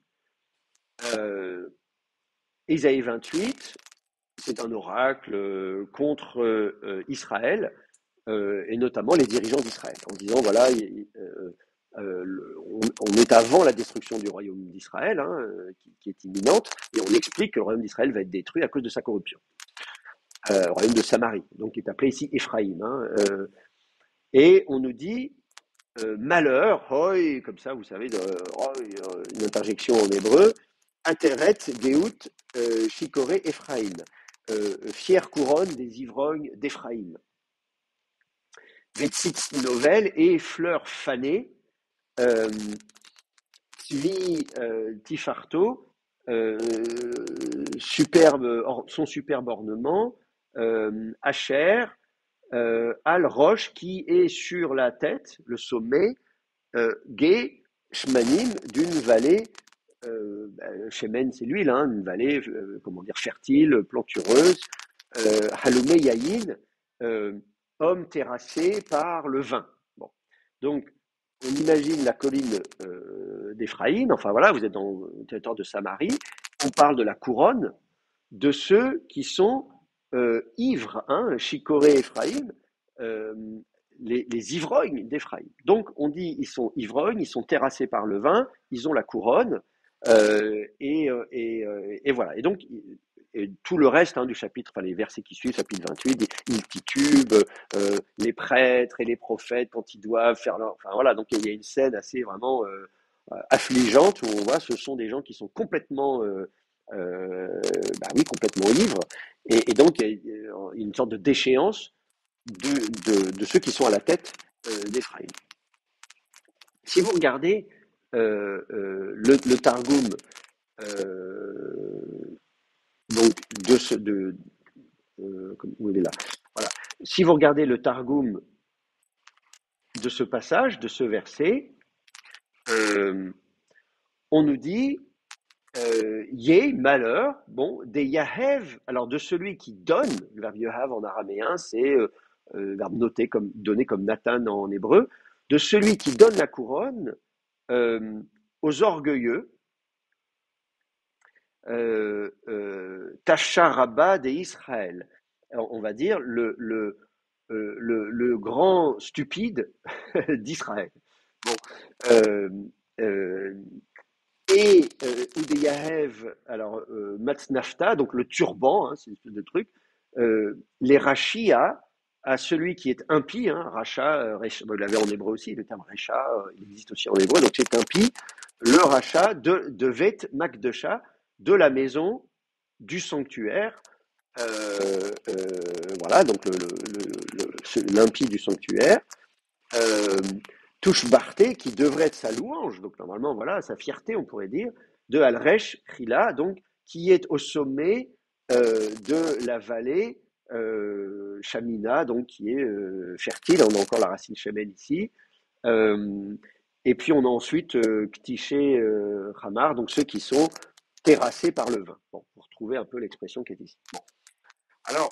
Ésaïe 28, c'est un oracle contre Israël, et notamment les dirigeants d'Israël, en disant, voilà, on est avant la destruction du royaume d'Israël, hein, qui est imminente, et on explique que le royaume d'Israël va être détruit à cause de sa corruption. Le royaume de Samarie, donc qui est appelé ici Éphraïm. Hein, et on nous dit, malheur, hoi, comme ça, vous savez, une interjection en hébreu, Ateret, Geout, Chicoré, Éphraïm, fière couronne des ivrognes d'Éphraïm. Vetsitz novel et fleurs fanées, Tzvi Tifarto, son superbe ornement, Asher, Al Roche, qui est sur la tête, le sommet, Gé, Shmanim, d'une vallée, Shemen c'est l'huile, hein, une vallée, fertile, plantureuse, Halomé Yayin, homme terrassé par le vin. Bon. Donc, on imagine la colline d'Éphraïm, enfin voilà, vous êtes dans le territoire de Samarie, on parle de la couronne de ceux qui sont ivres, hein, Chicoré Éphraïm, les ivrognes d'Éphraïm. Donc on dit ils sont ivrognes, ils sont terrassés par le vin, ils ont la couronne, et voilà. Et donc et tout le reste du chapitre, enfin les versets qui suivent, chapitre 28, ils titubent, les prêtres et les prophètes quand ils doivent faire leur... Enfin voilà, donc il y a une scène assez vraiment affligeante où on voit ce sont des gens qui sont complètement... complètement ivres, et donc il y a une sorte de déchéance de ceux qui sont à la tête d'Éphraïm. Si vous regardez le Targum, donc où il est là, voilà. Si vous regardez le Targum de ce passage, de ce verset, on nous dit Yé, malheur, bon, des Yahev, alors de celui qui donne, le verbe Yahav en araméen, c'est le verbe donné comme Nathan en hébreu, de celui qui donne la couronne aux orgueilleux, Tacharaba des Israël. Alors, on va dire le grand stupide d'Israël. Bon, et Udeyahev, alors Matznafta, donc le turban, hein, c'est une espèce de truc, les Rachia, à celui qui est impie, hein, Racha, vous l'avez en hébreu aussi, le terme Recha, il existe aussi en hébreu, donc c'est impie, le Racha de Vet Makdesha, de la maison du sanctuaire, voilà, donc l'impie du sanctuaire, Touche-Barté, qui devrait être sa louange, donc normalement, voilà, sa fierté, on pourrait dire, de Al-Resh Khila, donc, qui est au sommet de la vallée Shamina, donc qui est fertile, on a encore la racine Shemen ici, et puis on a ensuite Ktiché Hamar, donc ceux qui sont terrassés par le vin. Bon, pour retrouver un peu l'expression qui est ici. Bon. Alors,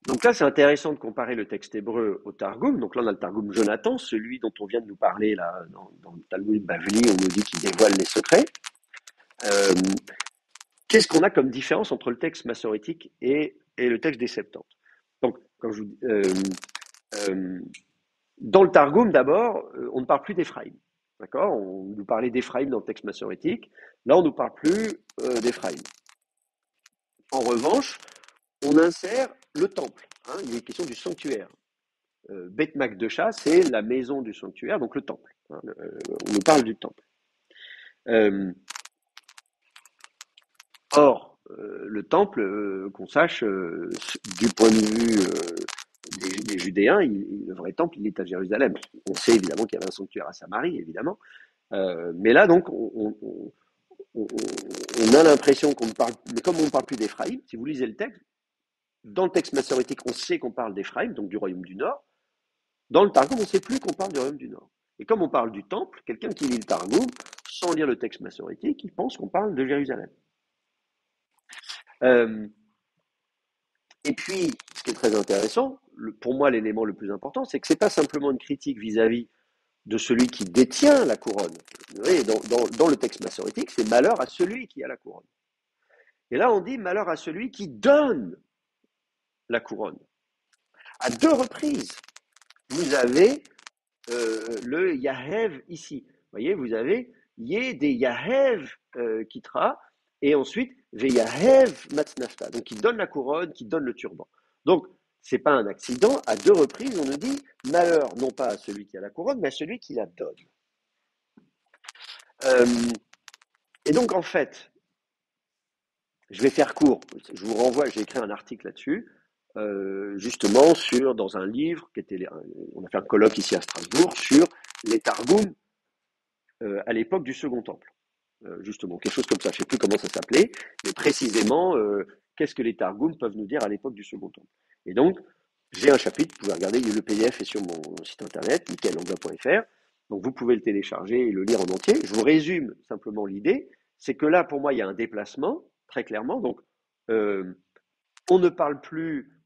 donc là, c'est intéressant de comparer le texte hébreu au Targum. Donc là, on a le Targum Jonathan, celui dont on vient de nous parler là, dans le Talmud Bavli, on nous dit qu'il dévoile les secrets. qu'est-ce qu'on a comme différence entre le texte massorétique et le texte des Septante? Donc, comme je vous dis, euh, dans le Targum, d'abord, on ne parle plus d'Éphraïm. D'accord? On nous parlait d'Éphraïm dans le texte massorétique. Là, on ne nous parle plus d'Éphraïm. En revanche, on insère le temple. Hein, il est question du sanctuaire. Beth Makdesha, c'est la maison du sanctuaire, donc le temple. Hein, on nous parle du temple. Or, le temple, qu'on sache, du point de vue des Judéens, le vrai temple, il est à Jérusalem. On sait évidemment qu'il y avait un sanctuaire à Samarie, évidemment. Mais là, donc, on a l'impression qu'on parle, mais comme on ne parle plus d'Éphraïm, si vous lisez le texte, dans le texte massorétique, on sait qu'on parle d'Éphraïm, donc du royaume du Nord. Dans le Targum, on ne sait plus qu'on parle du royaume du Nord. Et comme on parle du temple, quelqu'un qui lit le Targum, sans lire le texte massorétique, il pense qu'on parle de Jérusalem. Et puis, ce qui est très intéressant, pour moi, l'élément le plus important, c'est que ce n'est pas simplement une critique vis-à-vis de celui qui détient la couronne. Vous voyez, dans le texte massorétique, c'est malheur à celui qui a la couronne. Et là, on dit malheur à celui qui donne la couronne. À deux reprises, vous avez le Yahev ici. Vous voyez, vous avez Yé des Yahev Kitra, et ensuite Veyahev Matznafta. Donc, qui donne la couronne, qui donne le turban. Donc, c'est pas un accident. À deux reprises, on nous dit malheur, non pas à celui qui a la couronne, mais à celui qui la donne. Et donc, en fait, je vais faire court. Je vous renvoie, j'ai écrit un article là-dessus, justement dans un livre on a fait un colloque ici à Strasbourg sur les Targums à l'époque du Second Temple. Justement, quelque chose comme ça, je ne sais plus comment ça s'appelait, mais précisément, qu'est-ce que les Targums peuvent nous dire à l'époque du Second Temple. Et donc, j'ai un chapitre, vous pouvez regarder, le PDF est sur mon site internet, mickaelanglois.fr, donc vous pouvez le télécharger et le lire en entier. Je vous résume simplement l'idée, c'est que là, pour moi, il y a un déplacement, très clairement, donc on ne parle plus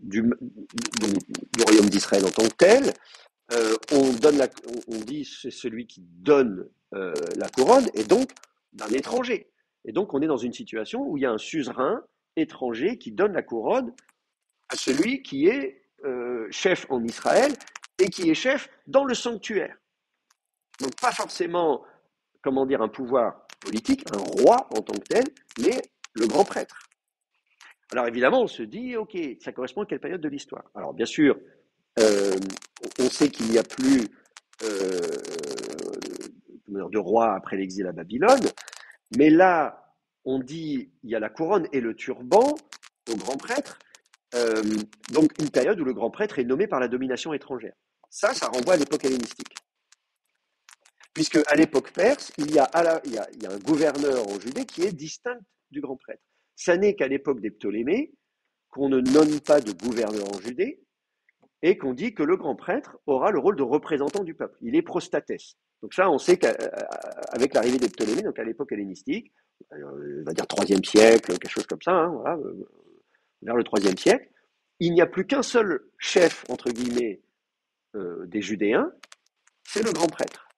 du royaume d'Israël en tant que tel, on dit c'est celui qui donne la couronne, et donc d'un étranger. Et donc on est dans une situation où il y a un suzerain étranger qui donne la couronne à celui qui est chef en Israël et qui est chef dans le sanctuaire. Donc pas forcément, comment dire, un pouvoir politique, un roi en tant que tel, mais le grand prêtre. Alors évidemment, on se dit, ok, ça correspond à quelle période de l'histoire? Alors bien sûr, on sait qu'il n'y a plus de roi après l'exil à Babylone, mais là, on dit il y a la couronne et le turban au grand prêtre, donc une période où le grand prêtre est nommé par la domination étrangère. Ça renvoie à l'époque hellénistique. Puisque à l'époque perse, il y a un gouverneur en Judée qui est distinct du grand prêtre. Ça n'est qu'à l'époque des Ptolémées qu'on ne nomme pas de gouverneur en Judée, et qu'on dit que le grand prêtre aura le rôle de représentant du peuple. Il est prostatès. Donc ça, on sait qu'avec l'arrivée des Ptolémées, donc à l'époque hellénistique, on va dire 3e siècle, quelque chose comme ça, hein, voilà, vers le 3e siècle, il n'y a plus qu'un seul chef, entre guillemets, des Judéens, c'est le grand prêtre.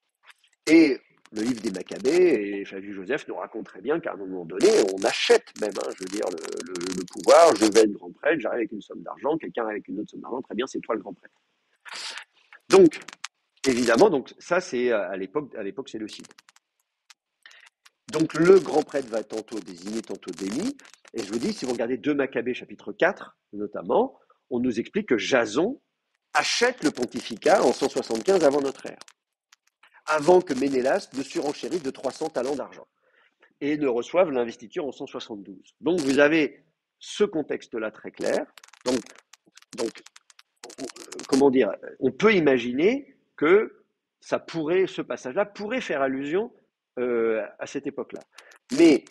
Et le livre des Maccabées et Flavius Joseph nous raconte très bien qu'à un moment donné, on achète même, hein, je veux dire, le pouvoir. Je vais être grand prêtre, j'arrive avec une somme d'argent, quelqu'un avec une autre somme d'argent, très bien, c'est toi le grand prêtre. Donc, évidemment, donc ça c'est à l'époque séleucide. Donc le grand prêtre va être tantôt désigné, tantôt démis. Et je vous dis, si vous regardez 2 Maccabées chapitre 4, notamment, on nous explique que Jason achète le pontificat en 175 avant notre ère, avant que Ménélas ne surenchérisse de 300 talents d'argent et ne reçoive l'investiture en 172. Donc vous avez ce contexte-là très clair. Donc, comment dire, on peut imaginer que ce passage-là pourrait faire allusion à cette époque-là. Mais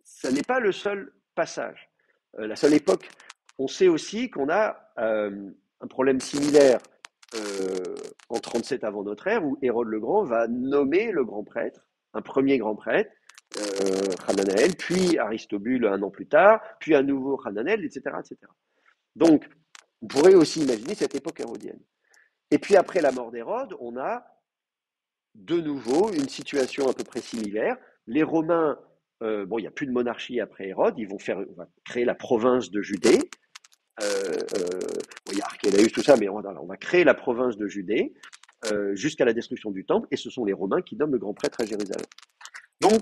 ça n'est pas le seul passage, la seule époque. On sait aussi qu'on a un problème similaire en 37 avant notre ère, où Hérode le Grand va nommer le grand prêtre, un premier grand prêtre, Hananel, puis Aristobule un an plus tard, puis à nouveau Hananel, etc., etc. Donc, on pourrait aussi imaginer cette époque hérodienne. Et puis après la mort d'Hérode, on a de nouveau une situation à peu près similaire, Les Romains, bon, il n'y a plus de monarchie après Hérode, on va créer la province de Judée. Bon, il y a Archélaüs, tout ça, mais on va créer la province de Judée jusqu'à la destruction du temple, et ce sont les Romains qui nomment le grand prêtre à Jérusalem. Donc,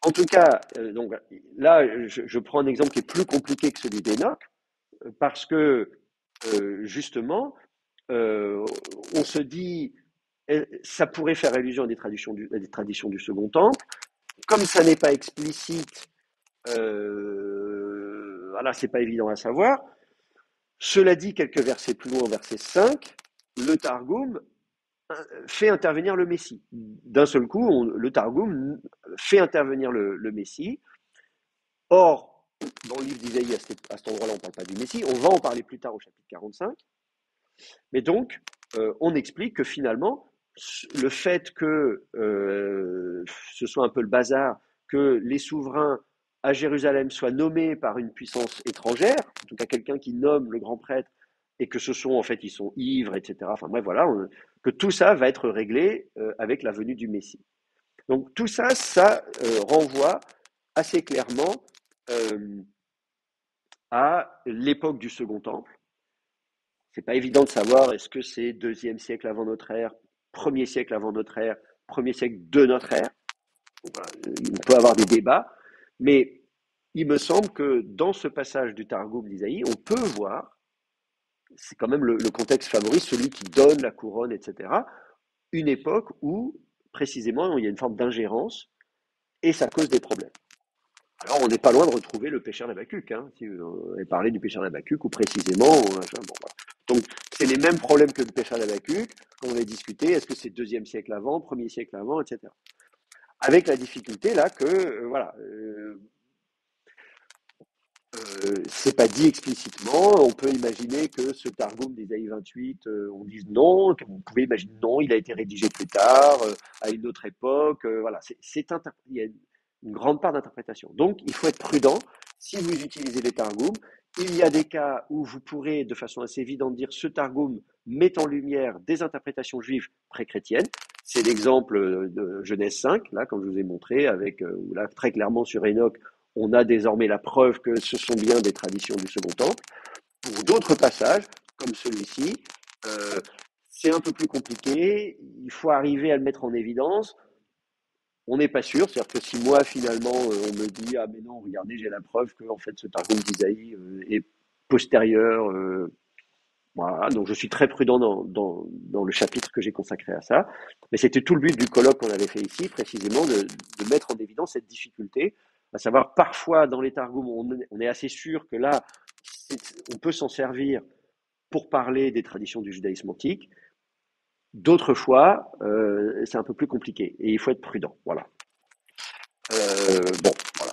en tout cas, donc, là, je prends un exemple qui est plus compliqué que celui d'Enoch, parce que justement, on se dit, ça pourrait faire allusion à des traditions du Second Temple. Comme ça n'est pas explicite, voilà, c'est pas évident à savoir. Cela dit, quelques versets plus loin, verset 5, le Targum fait intervenir le Messie. D'un seul coup, le Targum fait intervenir le Messie. Or, dans le livre d'Isaïe, à cet endroit-là, on ne parle pas du Messie. On va en parler plus tard au chapitre 45. Mais donc, on explique que finalement, le fait que ce soit un peu le bazar, que les souverains à Jérusalem soient nommés par une puissance étrangère, en tout cas quelqu'un qui nomme le grand prêtre, et que en fait, ils sont ivres, etc. Enfin bref, voilà, que tout ça va être réglé avec la venue du Messie. Donc tout ça, renvoie assez clairement à l'époque du Second Temple. C'est pas évident de savoir est-ce que c'est 2e siècle avant notre ère, 1er siècle avant notre ère, 1er siècle de notre ère. On peut avoir des débats, mais il me semble que dans ce passage du Targum d'Isaïe, on peut voir, c'est quand même le contexte favori, celui qui donne la couronne, etc., une époque où, précisément, il y a une forme d'ingérence et ça cause des problèmes. Alors, on n'est pas loin de retrouver le pécheur d'Habakkuk, hein, si vous avez parlé du pécheur d'Habakkuk, ou précisément, bon, voilà. Donc, c'est les mêmes problèmes que le pécheur d'Habakkuk, quand on a discuté, est-ce que c'est 2e siècle avant, 1er siècle avant, etc. Avec la difficulté, là, que, voilà, c'est pas dit explicitement, on peut imaginer que ce Targum d'Ésaïe 28, on dise non, vous pouvez imaginer non, il a été rédigé plus tard, à une autre époque, voilà, il y a une grande part d'interprétation. Donc, il faut être prudent. Si vous utilisez les Targums, il y a des cas où vous pourrez, de façon assez évidente, dire ce Targum met en lumière des interprétations juives pré-chrétiennes. C'est l'exemple de Genèse 5, là, comme je vous ai montré, avec là, très clairement sur Enoch, on a désormais la preuve que ce sont bien des traditions du Second Temple. Pour d'autres passages, comme celui-ci, c'est un peu plus compliqué. Il faut arriver à le mettre en évidence. On n'est pas sûr, c'est-à-dire que si moi finalement on me dit ah mais non regardez j'ai la preuve que en fait ce Targum d'Isaïe est postérieur, voilà, donc je suis très prudent dans le chapitre que j'ai consacré à ça, mais c'était tout le but du colloque qu'on avait fait ici précisément de mettre en évidence cette difficulté, à savoir parfois dans les Targums on est assez sûr que là on peut s'en servir pour parler des traditions du judaïsme antique. D'autres fois, c'est un peu plus compliqué et il faut être prudent. Voilà. Bon, voilà.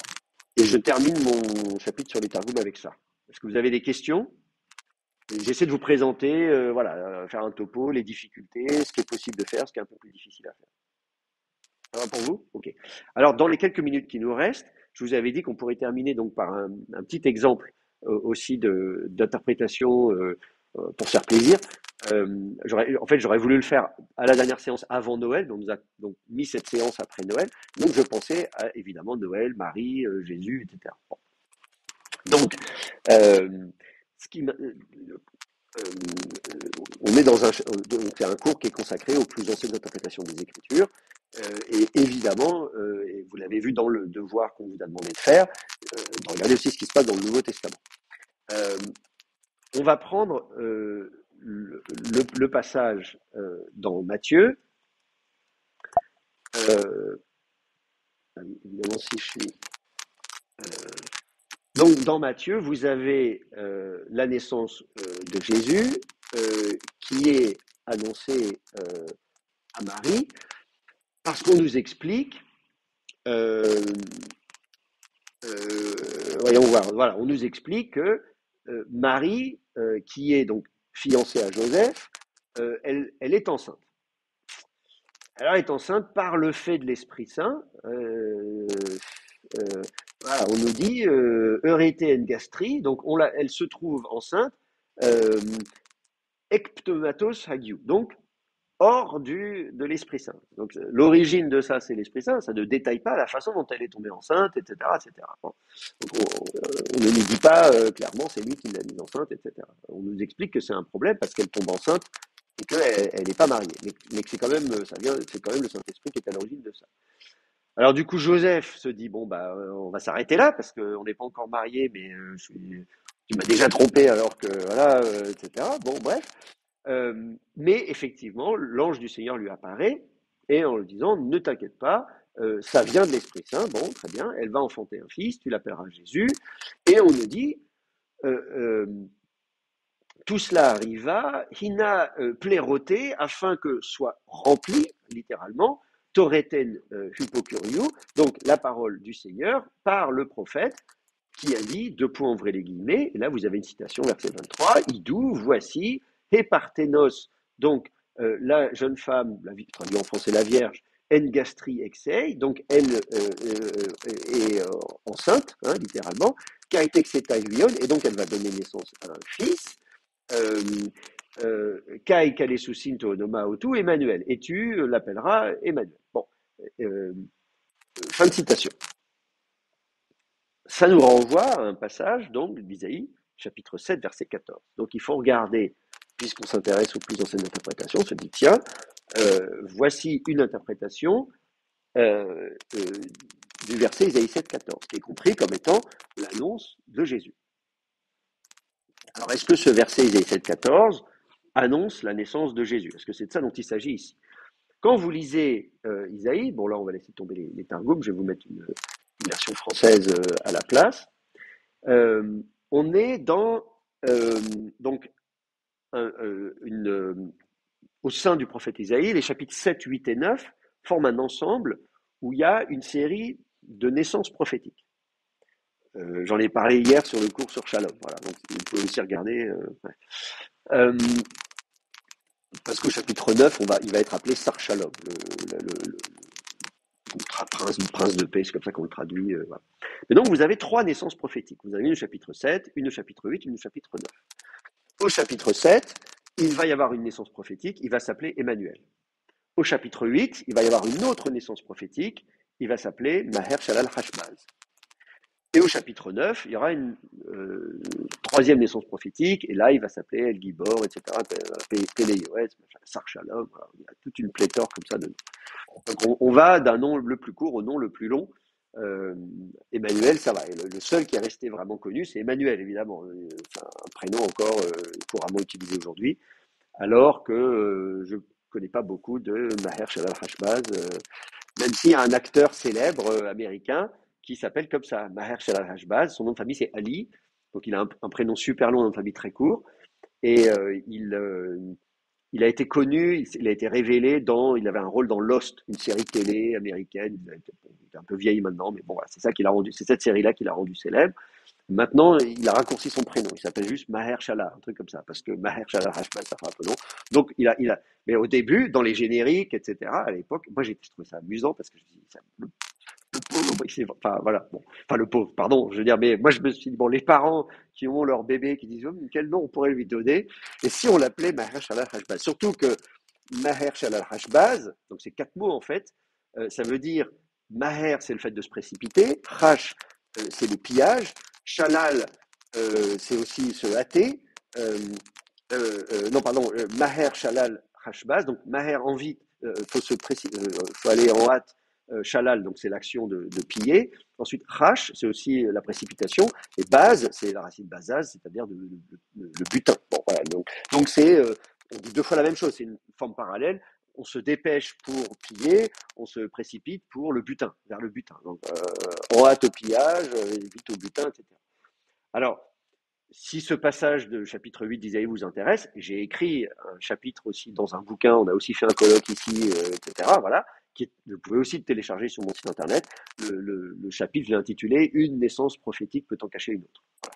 Et je termine mon chapitre sur les Targums avec ça. Est-ce que vous avez des questions? J'essaie de vous présenter, voilà, faire un topo, les difficultés, ce qui est possible de faire, ce qui est un peu plus difficile à faire. Ça va pour vous? Ok. Alors, dans les quelques minutes qui nous restent, je vous avais dit qu'on pourrait terminer donc par un petit exemple aussi d'interprétation pour se faire plaisir. En fait, j'aurais voulu le faire à la dernière séance avant Noël, donc on nous a donc mis cette séance après Noël. Donc, je pensais à évidemment Noël, Marie, Jésus, etc. Bon. Donc, ce qui on est dans un cours qui est consacré aux plus anciennes interprétations des Écritures. Et évidemment, et vous l'avez vu dans le devoir qu'on vous a demandé de faire, de regarder aussi ce qui se passe dans le Nouveau Testament. On va prendre le passage dans Matthieu. Évidemment, si je suis... donc, dans Matthieu, vous avez la naissance de Jésus qui est annoncée à Marie, parce qu'on nous explique, voyons voir, voilà, on nous explique que Marie, qui est donc fiancée à Joseph, elle est enceinte. Elle est enceinte par le fait de l'Esprit Saint. Voilà, on nous dit Eurété en gastri, donc elle se trouve enceinte, ekptomatos hagiou, donc hors de l'Esprit Saint. Donc l'origine de ça, c'est l'Esprit Saint. Ça ne détaille pas la façon dont elle est tombée enceinte, etc., etc. Bon. Donc on ne nous dit pas clairement c'est lui qui l'a mise enceinte, etc. On nous explique que c'est un problème parce qu'elle tombe enceinte et qu'elle n'est pas mariée. Mais que c'est quand même, c'est quand même le Saint-Esprit qui est à l'origine de ça. Alors du coup, Joseph se dit bon bah on va s'arrêter là parce qu'on n'est pas encore mariés, mais tu m'as déjà trompé alors que voilà, etc. Bon bref. Mais effectivement, l'ange du Seigneur lui apparaît et en lui disant ne t'inquiète pas, ça vient de l'Esprit Saint. Bon très bien, elle va enfanter un fils, tu l'appelleras Jésus. Et on nous dit euh, euh, tout cela arriva, hina pléroté, afin que soit rempli, littéralement, toreten hypocurio, donc la parole du Seigneur, par le prophète, qui a dit, deux points ouvrez les guillemets, et là vous avez une citation, verset 23, idou, voici, héparténos, donc la jeune femme, traduit en français la Vierge, en gastri exei, donc elle est enceinte, hein, littéralement, kaitexetailion, et donc elle va donner naissance à un fils, Kai Kalesusin Toonoma Otu, Emmanuel. Et tu l'appelleras Emmanuel. Bon, fin de citation. Ça nous renvoie à un passage donc d'Isaïe, chapitre 7, verset 14. Donc il faut regarder, puisqu'on s'intéresse aux plus anciennes interprétations, on se dit tiens, voici une interprétation du verset Isaïe 7, 14, qui est compris comme étant l'annonce de Jésus. Alors, est-ce que ce verset Isaïe 7, 14 annonce la naissance de Jésus? Est-ce que c'est de ça dont il s'agit ici? Quand vous lisez Isaïe, bon là on va laisser tomber les targums, je vais vous mettre une version française à la place. On est dans donc au sein du prophète Isaïe, les chapitres 7, 8 et 9 forment un ensemble où il y a une série de naissances prophétiques. J'en ai parlé hier sur le cours sur Shalom. Voilà, donc vous pouvez aussi regarder. Parce qu'au chapitre 9, il va être appelé Sar Shalom, le prince de paix, c'est comme ça qu'on le traduit. Voilà. Mais donc vous avez trois naissances prophétiques. Vous avez une au chapitre 7, une au chapitre 8, une au chapitre 9. Au chapitre 7, il va y avoir une naissance prophétique, il va s'appeler Emmanuel. Au chapitre 8, il va y avoir une autre naissance prophétique, il va s'appeler Maher Shalal Hashbaz. Et au chapitre 9, il y aura une troisième naissance prophétique, et là, il va s'appeler El Gibor, etc., Péléioès, Sar Shalom, voilà. Il y a toute une pléthore comme ça de noms. Donc on va d'un nom le plus court au nom le plus long. Emmanuel, ça va. Et le seul qui est resté vraiment connu, c'est Emmanuel, évidemment. C'est un prénom encore couramment utilisé aujourd'hui, alors que je ne connais pas beaucoup de Maher Shalal Hashbaz, même s'il y a un acteur célèbre américain qui s'appelle comme ça, Maher Shalal Hashbaz. Son nom de famille, c'est Ali. Donc, il a un prénom super long, un nom de famille très court. Et il a été connu, il a été révélé il avait un rôle dans Lost, une série télé américaine. Il est un peu vieilli maintenant, mais bon, voilà, c'est cette série-là qui l'a rendu célèbre. Maintenant, il a raccourci son prénom. Il s'appelle juste Maher Shala, un truc comme ça, parce que Maher Shala Hashbaz, ça fait un peu long. Donc, mais au début, dans les génériques, etc., à l'époque, moi, j'ai trouvé ça amusant parce que je dis, le pauvre, enfin, voilà, bon, enfin, le pauvre, pardon, je veux dire, mais moi, je me suis dit, bon, les parents qui ont leur bébé, qui disent, oh, quel nom on pourrait lui donner, et si on l'appelait Maher Shala Hashbaz? Surtout que Maher Shala Hashbaz, donc c'est 4 mots, en fait, ça veut dire, Maher, c'est le fait de se précipiter, Hash, c'est le pillage, Shalal, c'est aussi se hâter. Non, pardon, Maher, Shalal, Hashbaz. Donc, Maher, envie, faut aller en hâte. Shalal, donc c'est l'action de piller. Ensuite, Hash, c'est aussi la précipitation. Et Baz, c'est la racine bazaz, c'est-à-dire le butin. Bon, voilà, donc c'est, on dit deux fois la même chose, c'est une forme parallèle. On se dépêche pour piller, on se précipite pour le butin, vers le butin. Donc, en hâte au pillage, vite au butin, etc. Alors, si ce passage de chapitre 8 d'Isaïe vous intéresse, j'ai écrit un chapitre aussi dans un bouquin, on a aussi fait un colloque ici, etc. Voilà, vous pouvez aussi le télécharger sur mon site internet. Le chapitre, je l'ai intitulé Une naissance prophétique peut en cacher une autre. Voilà.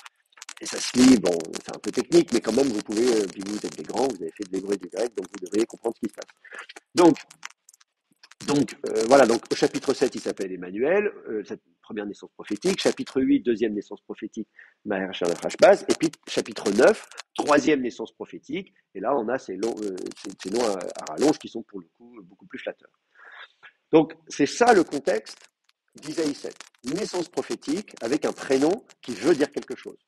Et ça se lit, bon, c'est un peu technique, mais quand même, vous pouvez, puis vous êtes des grands, vous avez fait de l'hébreu et du grec, donc vous devriez comprendre ce qui se passe. Donc voilà, donc au chapitre 7, il s'appelle Emmanuel, cette première naissance prophétique, chapitre 8, deuxième naissance prophétique, Maher Shalach Hashbaz, et puis chapitre 9, troisième naissance prophétique, et là on a ces noms à rallonge qui sont pour le coup beaucoup plus flatteurs. Donc c'est ça le contexte d'Isaïe 7, naissance prophétique avec un prénom qui veut dire quelque chose.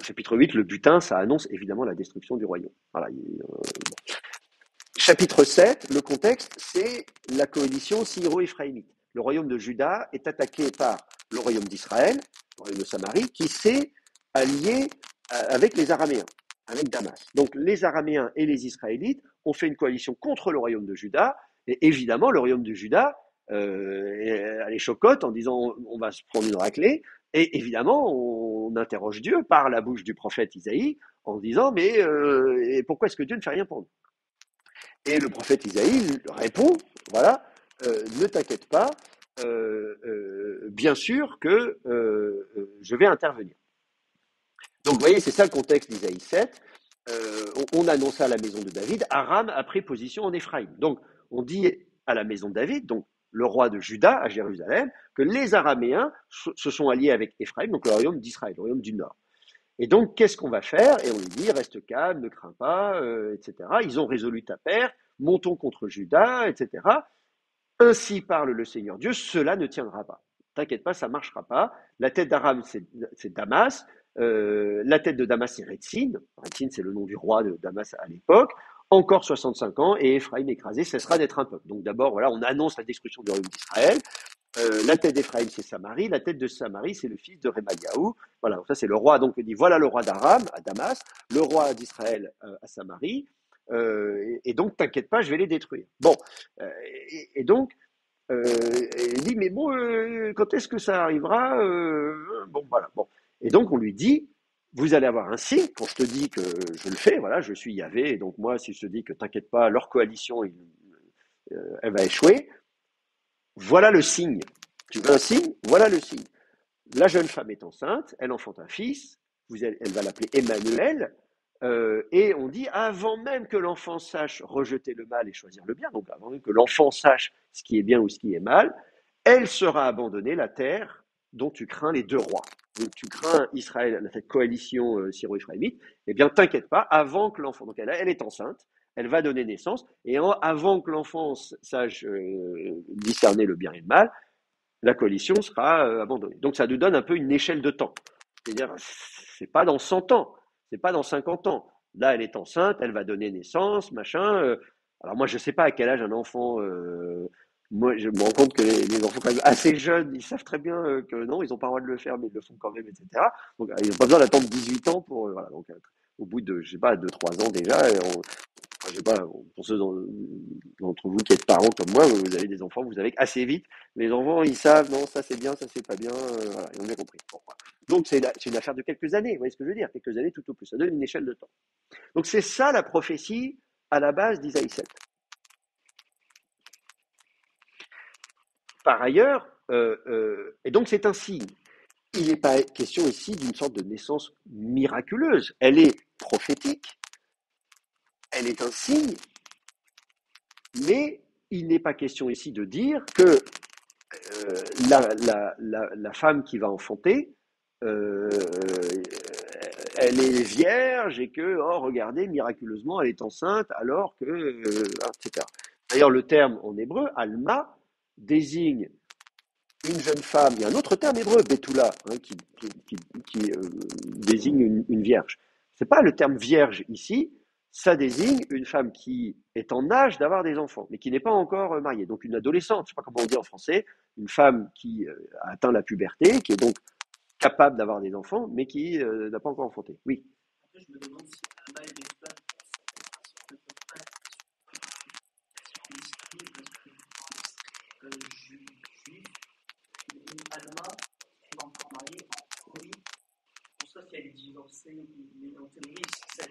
Chapitre 8, le butin, ça annonce évidemment la destruction du royaume. Voilà, Chapitre 7, le contexte, c'est la coalition syro-éphraïmite. Le royaume de Juda est attaqué par le royaume d'Israël, le royaume de Samarie, qui s'est allié avec les Araméens, avec Damas. Donc les Araméens et les Israélites ont fait une coalition contre le royaume de Juda, et évidemment le royaume de Juda les chocotte en disant on va se prendre une raclée, et évidemment on interroge Dieu par la bouche du prophète Isaïe en disant mais pourquoi est-ce que Dieu ne fait rien pour nous? Et le prophète Isaïe répond, voilà, ne t'inquiète pas, bien sûr que je vais intervenir. Donc vous voyez, c'est ça le contexte d'Isaïe 7. On annonce à la maison de David, Aram a pris position en Éphraïm. Donc on dit à la maison de David, donc le roi de Juda à Jérusalem, que les Araméens se sont alliés avec Éphraïm, donc le royaume d'Israël, le royaume du Nord. Et donc, qu'est-ce qu'on va faire? Et on lui dit, reste calme, ne crains pas, etc. Ils ont résolu ta perte, montons contre Juda, etc. Ainsi parle le Seigneur Dieu, cela ne tiendra pas. T'inquiète pas, ça ne marchera pas. La tête d'Aram, c'est Damas. La tête de Damas, c'est Rétzin. Rétzin, c'est le nom du roi de Damas à l'époque. Encore 65 ans, et Éphraïm écrasé cessera d'être un peuple. Donc d'abord, voilà, on annonce la destruction du royaume d'Israël. La tête d'Éphraïm, c'est Samarie. La tête de Samarie, c'est le fils de Rémaïaou. Voilà, donc ça c'est le roi. Donc on dit voilà le roi d'Aram à Damas, le roi d'Israël à Samarie. Et donc t'inquiète pas, je vais les détruire. Bon, et donc il dit mais bon, quand est-ce que ça arrivera? Bon voilà. Bon, et donc on lui dit vous allez avoir un signe quand je te dis que je le fais. Voilà, je suis Yahvé. Et donc moi, si je te dis que t'inquiète pas, leur coalition, elle va échouer. Voilà le signe. Tu veux un signe? Voilà le signe. La jeune femme est enceinte, elle enfante un fils, elle va l'appeler Emmanuel, et on dit avant même que l'enfant sache rejeter le mal et choisir le bien, donc avant même que l'enfant sache ce qui est bien ou ce qui est mal, elle sera abandonnée, la terre dont tu crains les deux rois. Donc tu crains Israël, cette coalition syro-éphraïmite, eh bien t'inquiète pas, avant que l'enfant, donc elle est enceinte, elle va donner naissance, et avant que l'enfant sache discerner le bien et le mal, la coalition sera abandonnée. Donc ça nous donne un peu une échelle de temps. C'est-à-dire, c'est pas dans 100 ans, c'est pas dans 50 ans. Là, elle est enceinte, elle va donner naissance, machin. Alors moi, je sais pas à quel âge un enfant. Moi, je me rends compte que les enfants quand même assez jeunes, ils savent très bien que non, ils n'ont pas le droit de le faire, mais ils le font quand même, etc. Donc ils n'ont pas besoin d'attendre 18 ans pour voilà. Donc au bout de, je sais pas, 2-3 ans déjà, je sais pas, pour ceux d'entre vous qui êtes parents comme moi, vous avez des enfants, vous savez assez vite, les enfants, ils savent, non, ça c'est bien, ça c'est pas bien, voilà, ils ont bien compris. Bon, voilà. Donc c'est une affaire de quelques années, vous voyez ce que je veux dire, quelques années tout au plus, ça donne une échelle de temps. Donc c'est ça la prophétie à la base d'Isaïe 7. Par ailleurs, et donc c'est un signe. Il n'est pas question ici d'une sorte de naissance miraculeuse, elle est prophétique, elle est un signe, mais il n'est pas question ici de dire que la femme qui va enfanter, elle est vierge et que, oh, regardez, miraculeusement, elle est enceinte alors que, etc. D'ailleurs, le terme en hébreu, alma, désigne une jeune femme. Il y a un autre terme hébreu, betula, hein, qui désigne une vierge. C'est pas le terme vierge ici, ça désigne une femme qui est en âge d'avoir des enfants, mais qui n'est pas encore mariée. Donc une adolescente, je ne sais pas comment on dit en français, une femme qui a atteint la puberté, qui est donc capable d'avoir des enfants, mais qui n'a pas encore enfanté. Oui. Après, je me demande si Alma et Betula sont à peu près juif, Alma est encore mariée, oui. Pour ça, si elle est divorcée, mais en théorie, ça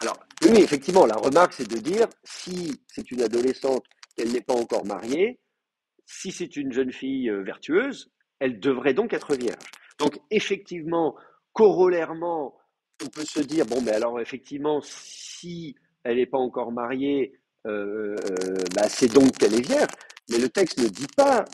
alors, oui, effectivement, la remarque, c'est de dire, si c'est une adolescente, qu'elle n'est pas encore mariée, si c'est une jeune fille vertueuse, elle devrait donc être vierge. Donc, effectivement, corollairement, on peut se dire, bon, mais alors, effectivement, si elle n'est pas encore mariée, c'est donc qu'elle est vierge. Mais le texte ne dit pas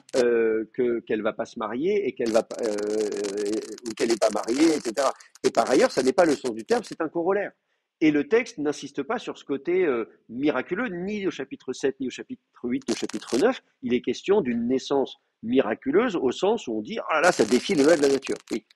qu'elle va pas se marier et qu'elle va pas, ou qu'elle n'est pas mariée, etc. Et par ailleurs, ça n'est pas le sens du terme, c'est un corollaire. Et le texte n'insiste pas sur ce côté miraculeux, ni au chapitre 7, ni au chapitre 8, ni au chapitre 9. Il est question d'une naissance miraculeuse au sens où on dit, oh là là, ça défie les lois de la nature. Oui.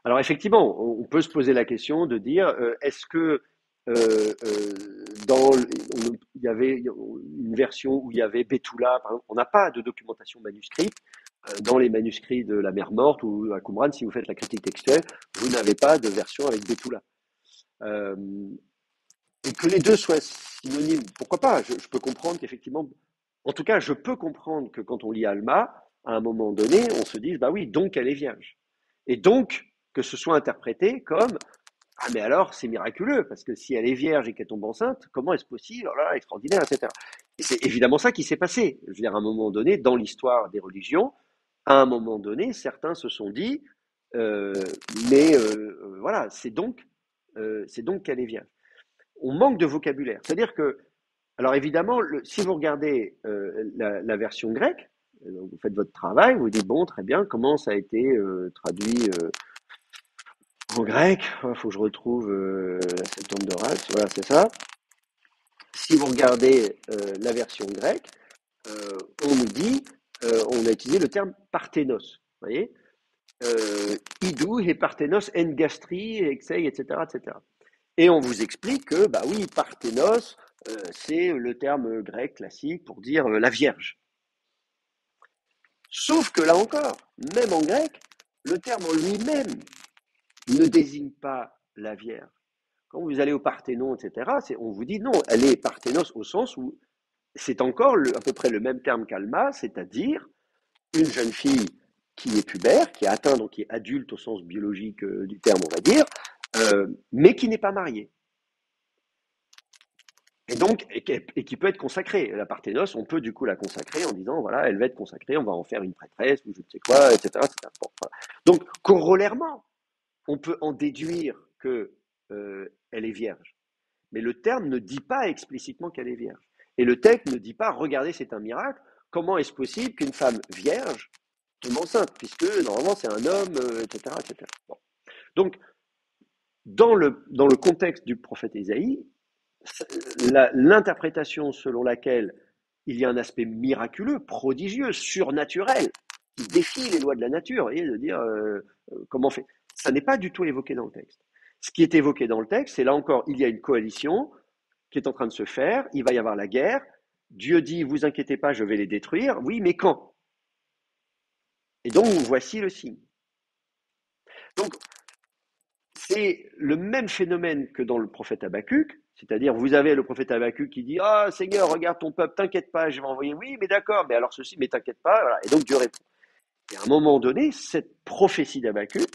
Alors effectivement, on peut se poser la question de dire est-ce que euh, euh, il y avait une version où il y avait Betula, par exemple, on n'a pas de documentation manuscrite. Dans les manuscrits de la mer Morte ou à Qumran, si vous faites la critique textuelle, vous n'avez pas de version avec Betula. Euh, et que les deux soient synonymes, pourquoi pas? Je peux comprendre qu'effectivement, en tout cas, je peux comprendre que quand on lit Alma, à un moment donné, on se dise, bah oui, donc elle est vierge. Et donc, que ce soit interprété comme, ah mais alors, c'est miraculeux, parce que si elle est vierge et qu'elle tombe enceinte, comment est-ce possible? Oh là là, extraordinaire, etc. Et c'est évidemment ça qui s'est passé. Je veux dire, à un moment donné, dans l'histoire des religions, à un moment donné, certains se sont dit, euh, voilà, c'est donc qu'elle est vierge. On manque de vocabulaire. C'est-à-dire que, alors évidemment, si vous regardez la version grecque, vous faites votre travail, vous dites, bon, très bien, comment ça a été traduit en grec? Il faut que je retrouve la Septante d'Horace, voilà, c'est ça. Si vous regardez la version grecque, on nous dit, on a utilisé le terme parthénos, vous voyez, idou et parthénos en gastri, exei, etc., etc. Et on vous explique que, bah oui, parthénos, c'est le terme grec classique pour dire la Vierge. Sauf que là encore, même en grec, le terme en lui-même ne désigne pas la Vierge. Quand vous allez au Parthénon, etc., on vous dit non, elle est parthénos au sens où c'est encore à peu près le même terme qu'Alma, c'est-à-dire une jeune fille qui est pubère, qui est atteinte, donc qui est adulte au sens biologique du terme, on va dire, mais qui n'est pas mariée. Et donc, et qui peut être consacrée. La parthénos, on peut du coup la consacrer en disant, voilà, elle va être consacrée, on va en faire une prêtresse, ou je ne sais quoi, etc. etc. Bon, voilà. Donc, corollairement, on peut en déduire que elle est vierge. Mais le terme ne dit pas explicitement qu'elle est vierge. Et le texte ne dit pas, regardez, c'est un miracle, comment est-ce possible qu'une femme vierge tombe enceinte, puisque normalement c'est un homme, etc. etc. Bon. Donc, dans le contexte du prophète Ésaïe, l'interprétation selon laquelle il y a un aspect miraculeux, prodigieux, surnaturel, qui défie les lois de la nature, et de dire comment on fait. Ça n'est pas du tout évoqué dans le texte. Ce qui est évoqué dans le texte, c'est là encore, il y a une coalition qui est en train de se faire, il va y avoir la guerre, Dieu dit, vous inquiétez pas, je vais les détruire, oui, mais quand? Et donc, voici le signe. Donc, c'est le même phénomène que dans le prophète Habakkuk, c'est-à-dire vous avez le prophète Habakkuk qui dit ah Seigneur, regarde ton peuple, t'inquiète pas, je vais envoyer. Oui, mais d'accord, mais alors ceci, mais t'inquiète pas. Voilà. Et donc Dieu répond. Et à un moment donné, cette prophétie d'Habakkuk,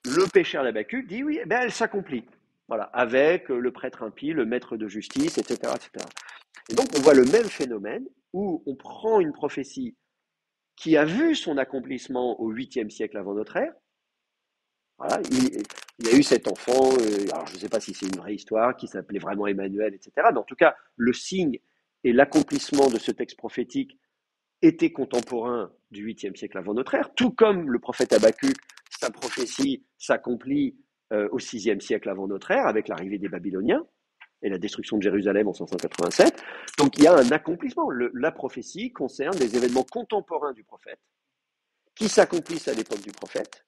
le pécheur d'Habakkuk dit oui, eh ben, elle s'accomplit. Voilà, avec le prêtre impie, le maître de justice, etc., etc. Et donc on voit le même phénomène où on prend une prophétie qui a vu son accomplissement au 8e siècle avant notre ère. Voilà, il y a eu cet enfant, alors je ne sais pas si c'est une vraie histoire, qui s'appelait vraiment Emmanuel, etc. Mais en tout cas, le signe et l'accomplissement de ce texte prophétique étaient contemporains du 8e siècle avant notre ère, tout comme le prophète Habakkuk, sa prophétie s'accomplit au 6e siècle avant notre ère, avec l'arrivée des Babyloniens et la destruction de Jérusalem en 587. Donc il y a un accomplissement. La prophétie concerne des événements contemporains du prophète, qui s'accomplissent à l'époque du prophète,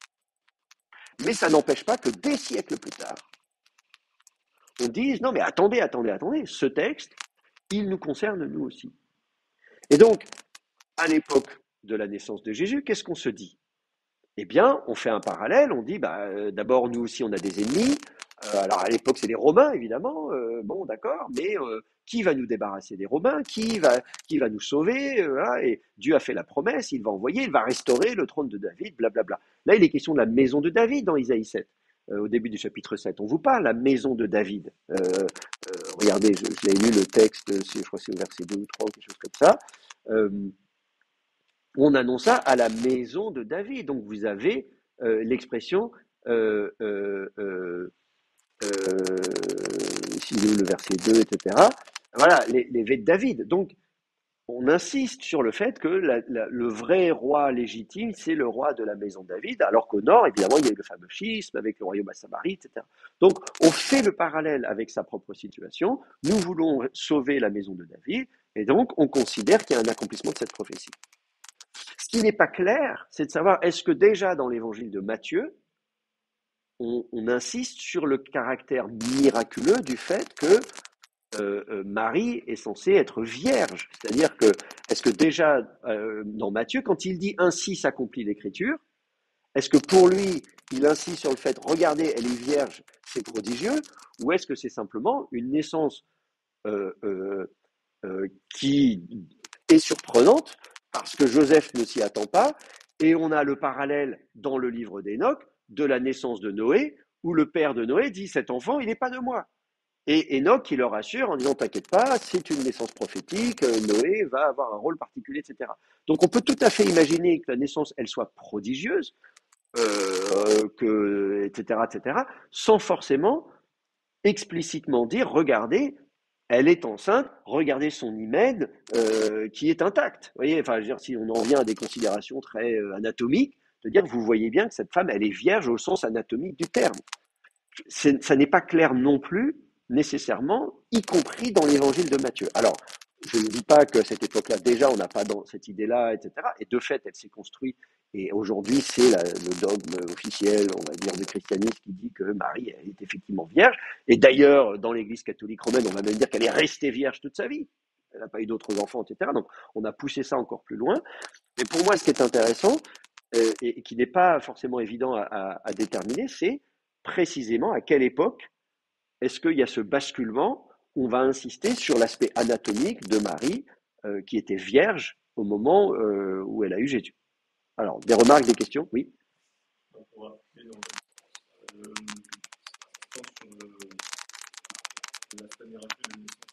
mais ça n'empêche pas que des siècles plus tard, on dise non mais attendez, ce texte, il nous concerne nous aussi. Et donc, à l'époque de la naissance de Jésus, qu'est-ce qu'on se dit? Eh bien, on fait un parallèle, on dit d'abord nous aussi on a des ennemis, Alors à l'époque, c'est les Romains, évidemment. Bon, d'accord, mais qui va nous débarrasser des Romains? Qui va nous sauver? Voilà. Et Dieu a fait la promesse, il va envoyer, il va restaurer le trône de David, blablabla. Là, il est question de la maison de David dans Isaïe 7. Au début du chapitre 7, on vous parle la maison de David. Regardez, je l'ai lu le texte, je crois que c'est au verset 2 ou 3 ou quelque chose comme ça. Euh, on annonce ça à la maison de David. Donc vous avez l'expression euh, euh, euh, ici le verset 2, etc. Voilà, les vêtements de David. Donc on insiste sur le fait que le vrai roi légitime, c'est le roi de la maison de David, alors qu'au nord, évidemment, il y a eu le fameux schisme avec le royaume à Samarie, etc. Donc, on fait le parallèle avec sa propre situation. Nous voulons sauver la maison de David, et donc on considère qu'il y a un accomplissement de cette prophétie. Ce qui n'est pas clair, c'est de savoir, est-ce que déjà dans l'évangile de Matthieu, on insiste sur le caractère miraculeux du fait que Marie est censée être vierge. C'est-à-dire que, est-ce que déjà, dans Matthieu, quand il dit ainsi s'accomplit l'écriture, est-ce que pour lui, il insiste sur le fait, regardez, elle est vierge, c'est prodigieux, ou est-ce que c'est simplement une naissance euh, euh, qui est surprenante, parce que Joseph ne s'y attend pas, et on a le parallèle dans le livre d'Enoch de la naissance de Noé, où le père de Noé dit, cet enfant, il n'est pas de moi. Et Enoch, qui le rassure en disant, t'inquiète pas, c'est une naissance prophétique, Noé va avoir un rôle particulier, etc. Donc on peut tout à fait imaginer que la naissance, elle soit prodigieuse, etc., etc., sans forcément explicitement dire, regardez, elle est enceinte, regardez son hymen qui est intact. Vous voyez, enfin, je veux dire, si on en vient à des considérations très anatomiques, de dire, vous voyez bien que cette femme, elle est vierge au sens anatomique du terme. Ça n'est pas clair non plus, nécessairement, y compris dans l'évangile de Matthieu. Alors, je ne dis pas qu'à cette époque-là, déjà, on n'a pas dans cette idée-là, etc. Et de fait, elle s'est construite. Et aujourd'hui, c'est le dogme officiel, on va dire, du christianisme qui dit que Marie elle est effectivement vierge. Et d'ailleurs, dans l'Église catholique romaine, on va même dire qu'elle est restée vierge toute sa vie. Elle n'a pas eu d'autres enfants, etc. Donc, on a poussé ça encore plus loin. Mais pour moi, ce qui est intéressant, et qui n'est pas forcément évident à déterminer, c'est précisément à quelle époque est-ce qu'il y a ce basculement où on va insister sur l'aspect anatomique de Marie qui était vierge au moment où elle a eu Jésus. Alors, des remarques, des questions? Oui. Donc, on va appuyer dans l'aspect miraculeux de naissance.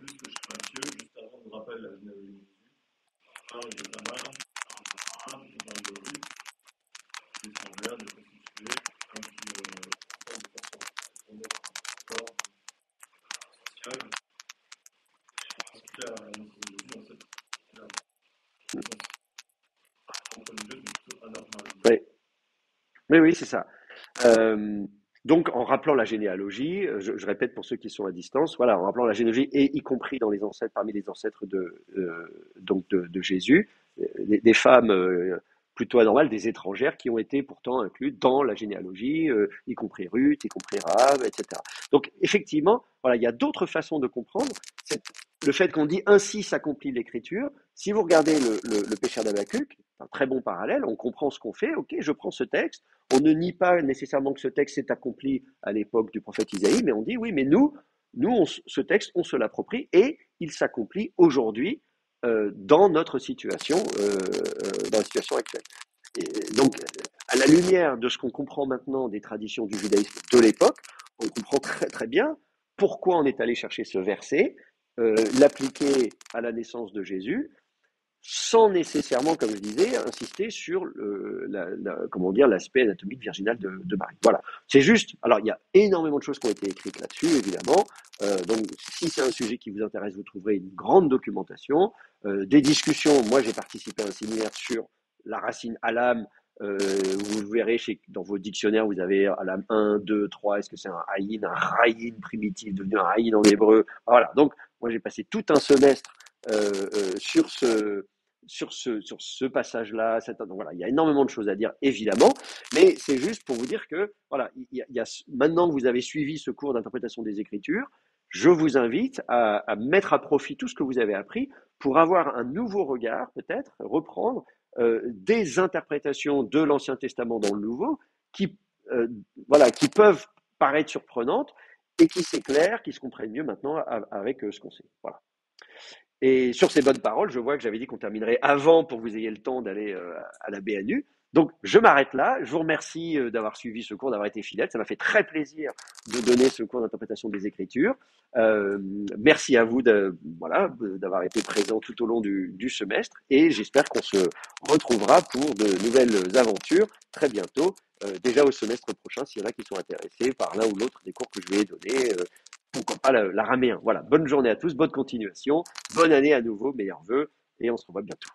Juste que chez Matthieu, juste avant, on rappelle la généalogie de Jésus. Parle de Tamar, parle de Ruth, qui est son mère de constituer, comme qui répondait à un corps social. Ensuite, la naissance de Jésus, en fait, entre les deux, mais plutôt anormal. Oui, c'est ça. Donc, en rappelant la généalogie, je répète pour ceux qui sont à distance, voilà, en rappelant la généalogie, et y compris dans les ancêtres, parmi les ancêtres de Jésus, des femmes plutôt anormales, des étrangères qui ont été pourtant incluses dans la généalogie, y compris Ruth, y compris Rahab, etc. Donc, effectivement, voilà, il y a d'autres façons de comprendre le fait qu'on dit ainsi s'accomplit l'écriture. Si vous regardez le péché d'Habakkuk, un très bon parallèle, on comprend ce qu'on fait, ok, je prends ce texte, on ne nie pas nécessairement que ce texte s'est accompli à l'époque du prophète Isaïe, mais on dit oui, mais nous ce texte, on se l'approprie et il s'accomplit aujourd'hui dans notre situation, dans la situation actuelle. Et donc, à la lumière de ce qu'on comprend maintenant des traditions du judaïsme de l'époque, on comprend très très bien pourquoi on est allé chercher ce verset, l'appliquer à la naissance de Jésus, sans nécessairement, comme je disais, insister sur l'aspect anatomique virginal de Marie. Voilà. C'est juste, alors il y a énormément de choses qui ont été écrites là-dessus, évidemment. Donc, si c'est un sujet qui vous intéresse, vous trouverez une grande documentation, des discussions. Moi, j'ai participé à un séminaire sur la racine alam. Vous verrez dans vos dictionnaires, vous avez alam 1, 2, 3, est-ce que c'est un haïn, un raïn primitif devenu un haïn en hébreu? Voilà. Donc, moi, j'ai passé tout un semestre sur ce passage-là. Donc voilà, il y a énormément de choses à dire, évidemment, mais c'est juste pour vous dire que voilà, maintenant que vous avez suivi ce cours d'interprétation des Écritures, je vous invite à mettre à profit tout ce que vous avez appris pour avoir un nouveau regard, peut-être, reprendre des interprétations de l'Ancien Testament dans le Nouveau qui euh, voilà, qui peuvent paraître surprenantes et qui s'éclairent, qui se comprennent mieux maintenant avec ce qu'on sait. Voilà. Et sur ces bonnes paroles, je vois que j'avais dit qu'on terminerait avant pour que vous ayez le temps d'aller à la BNU. Donc, je m'arrête là. Je vous remercie d'avoir suivi ce cours, d'avoir été fidèle. Ça m'a fait très plaisir de donner ce cours d'interprétation des Écritures. Merci à vous d'avoir été présent tout au long du semestre. Et j'espère qu'on se retrouvera pour de nouvelles aventures très bientôt, déjà au semestre prochain, s'il y en a qui sont intéressés par l'un ou l'autre des cours que je vais donner. Pourquoi pas la ramer un. Voilà, bonne journée à tous, bonne continuation, bonne année à nouveau, meilleurs vœux, et on se revoit bientôt.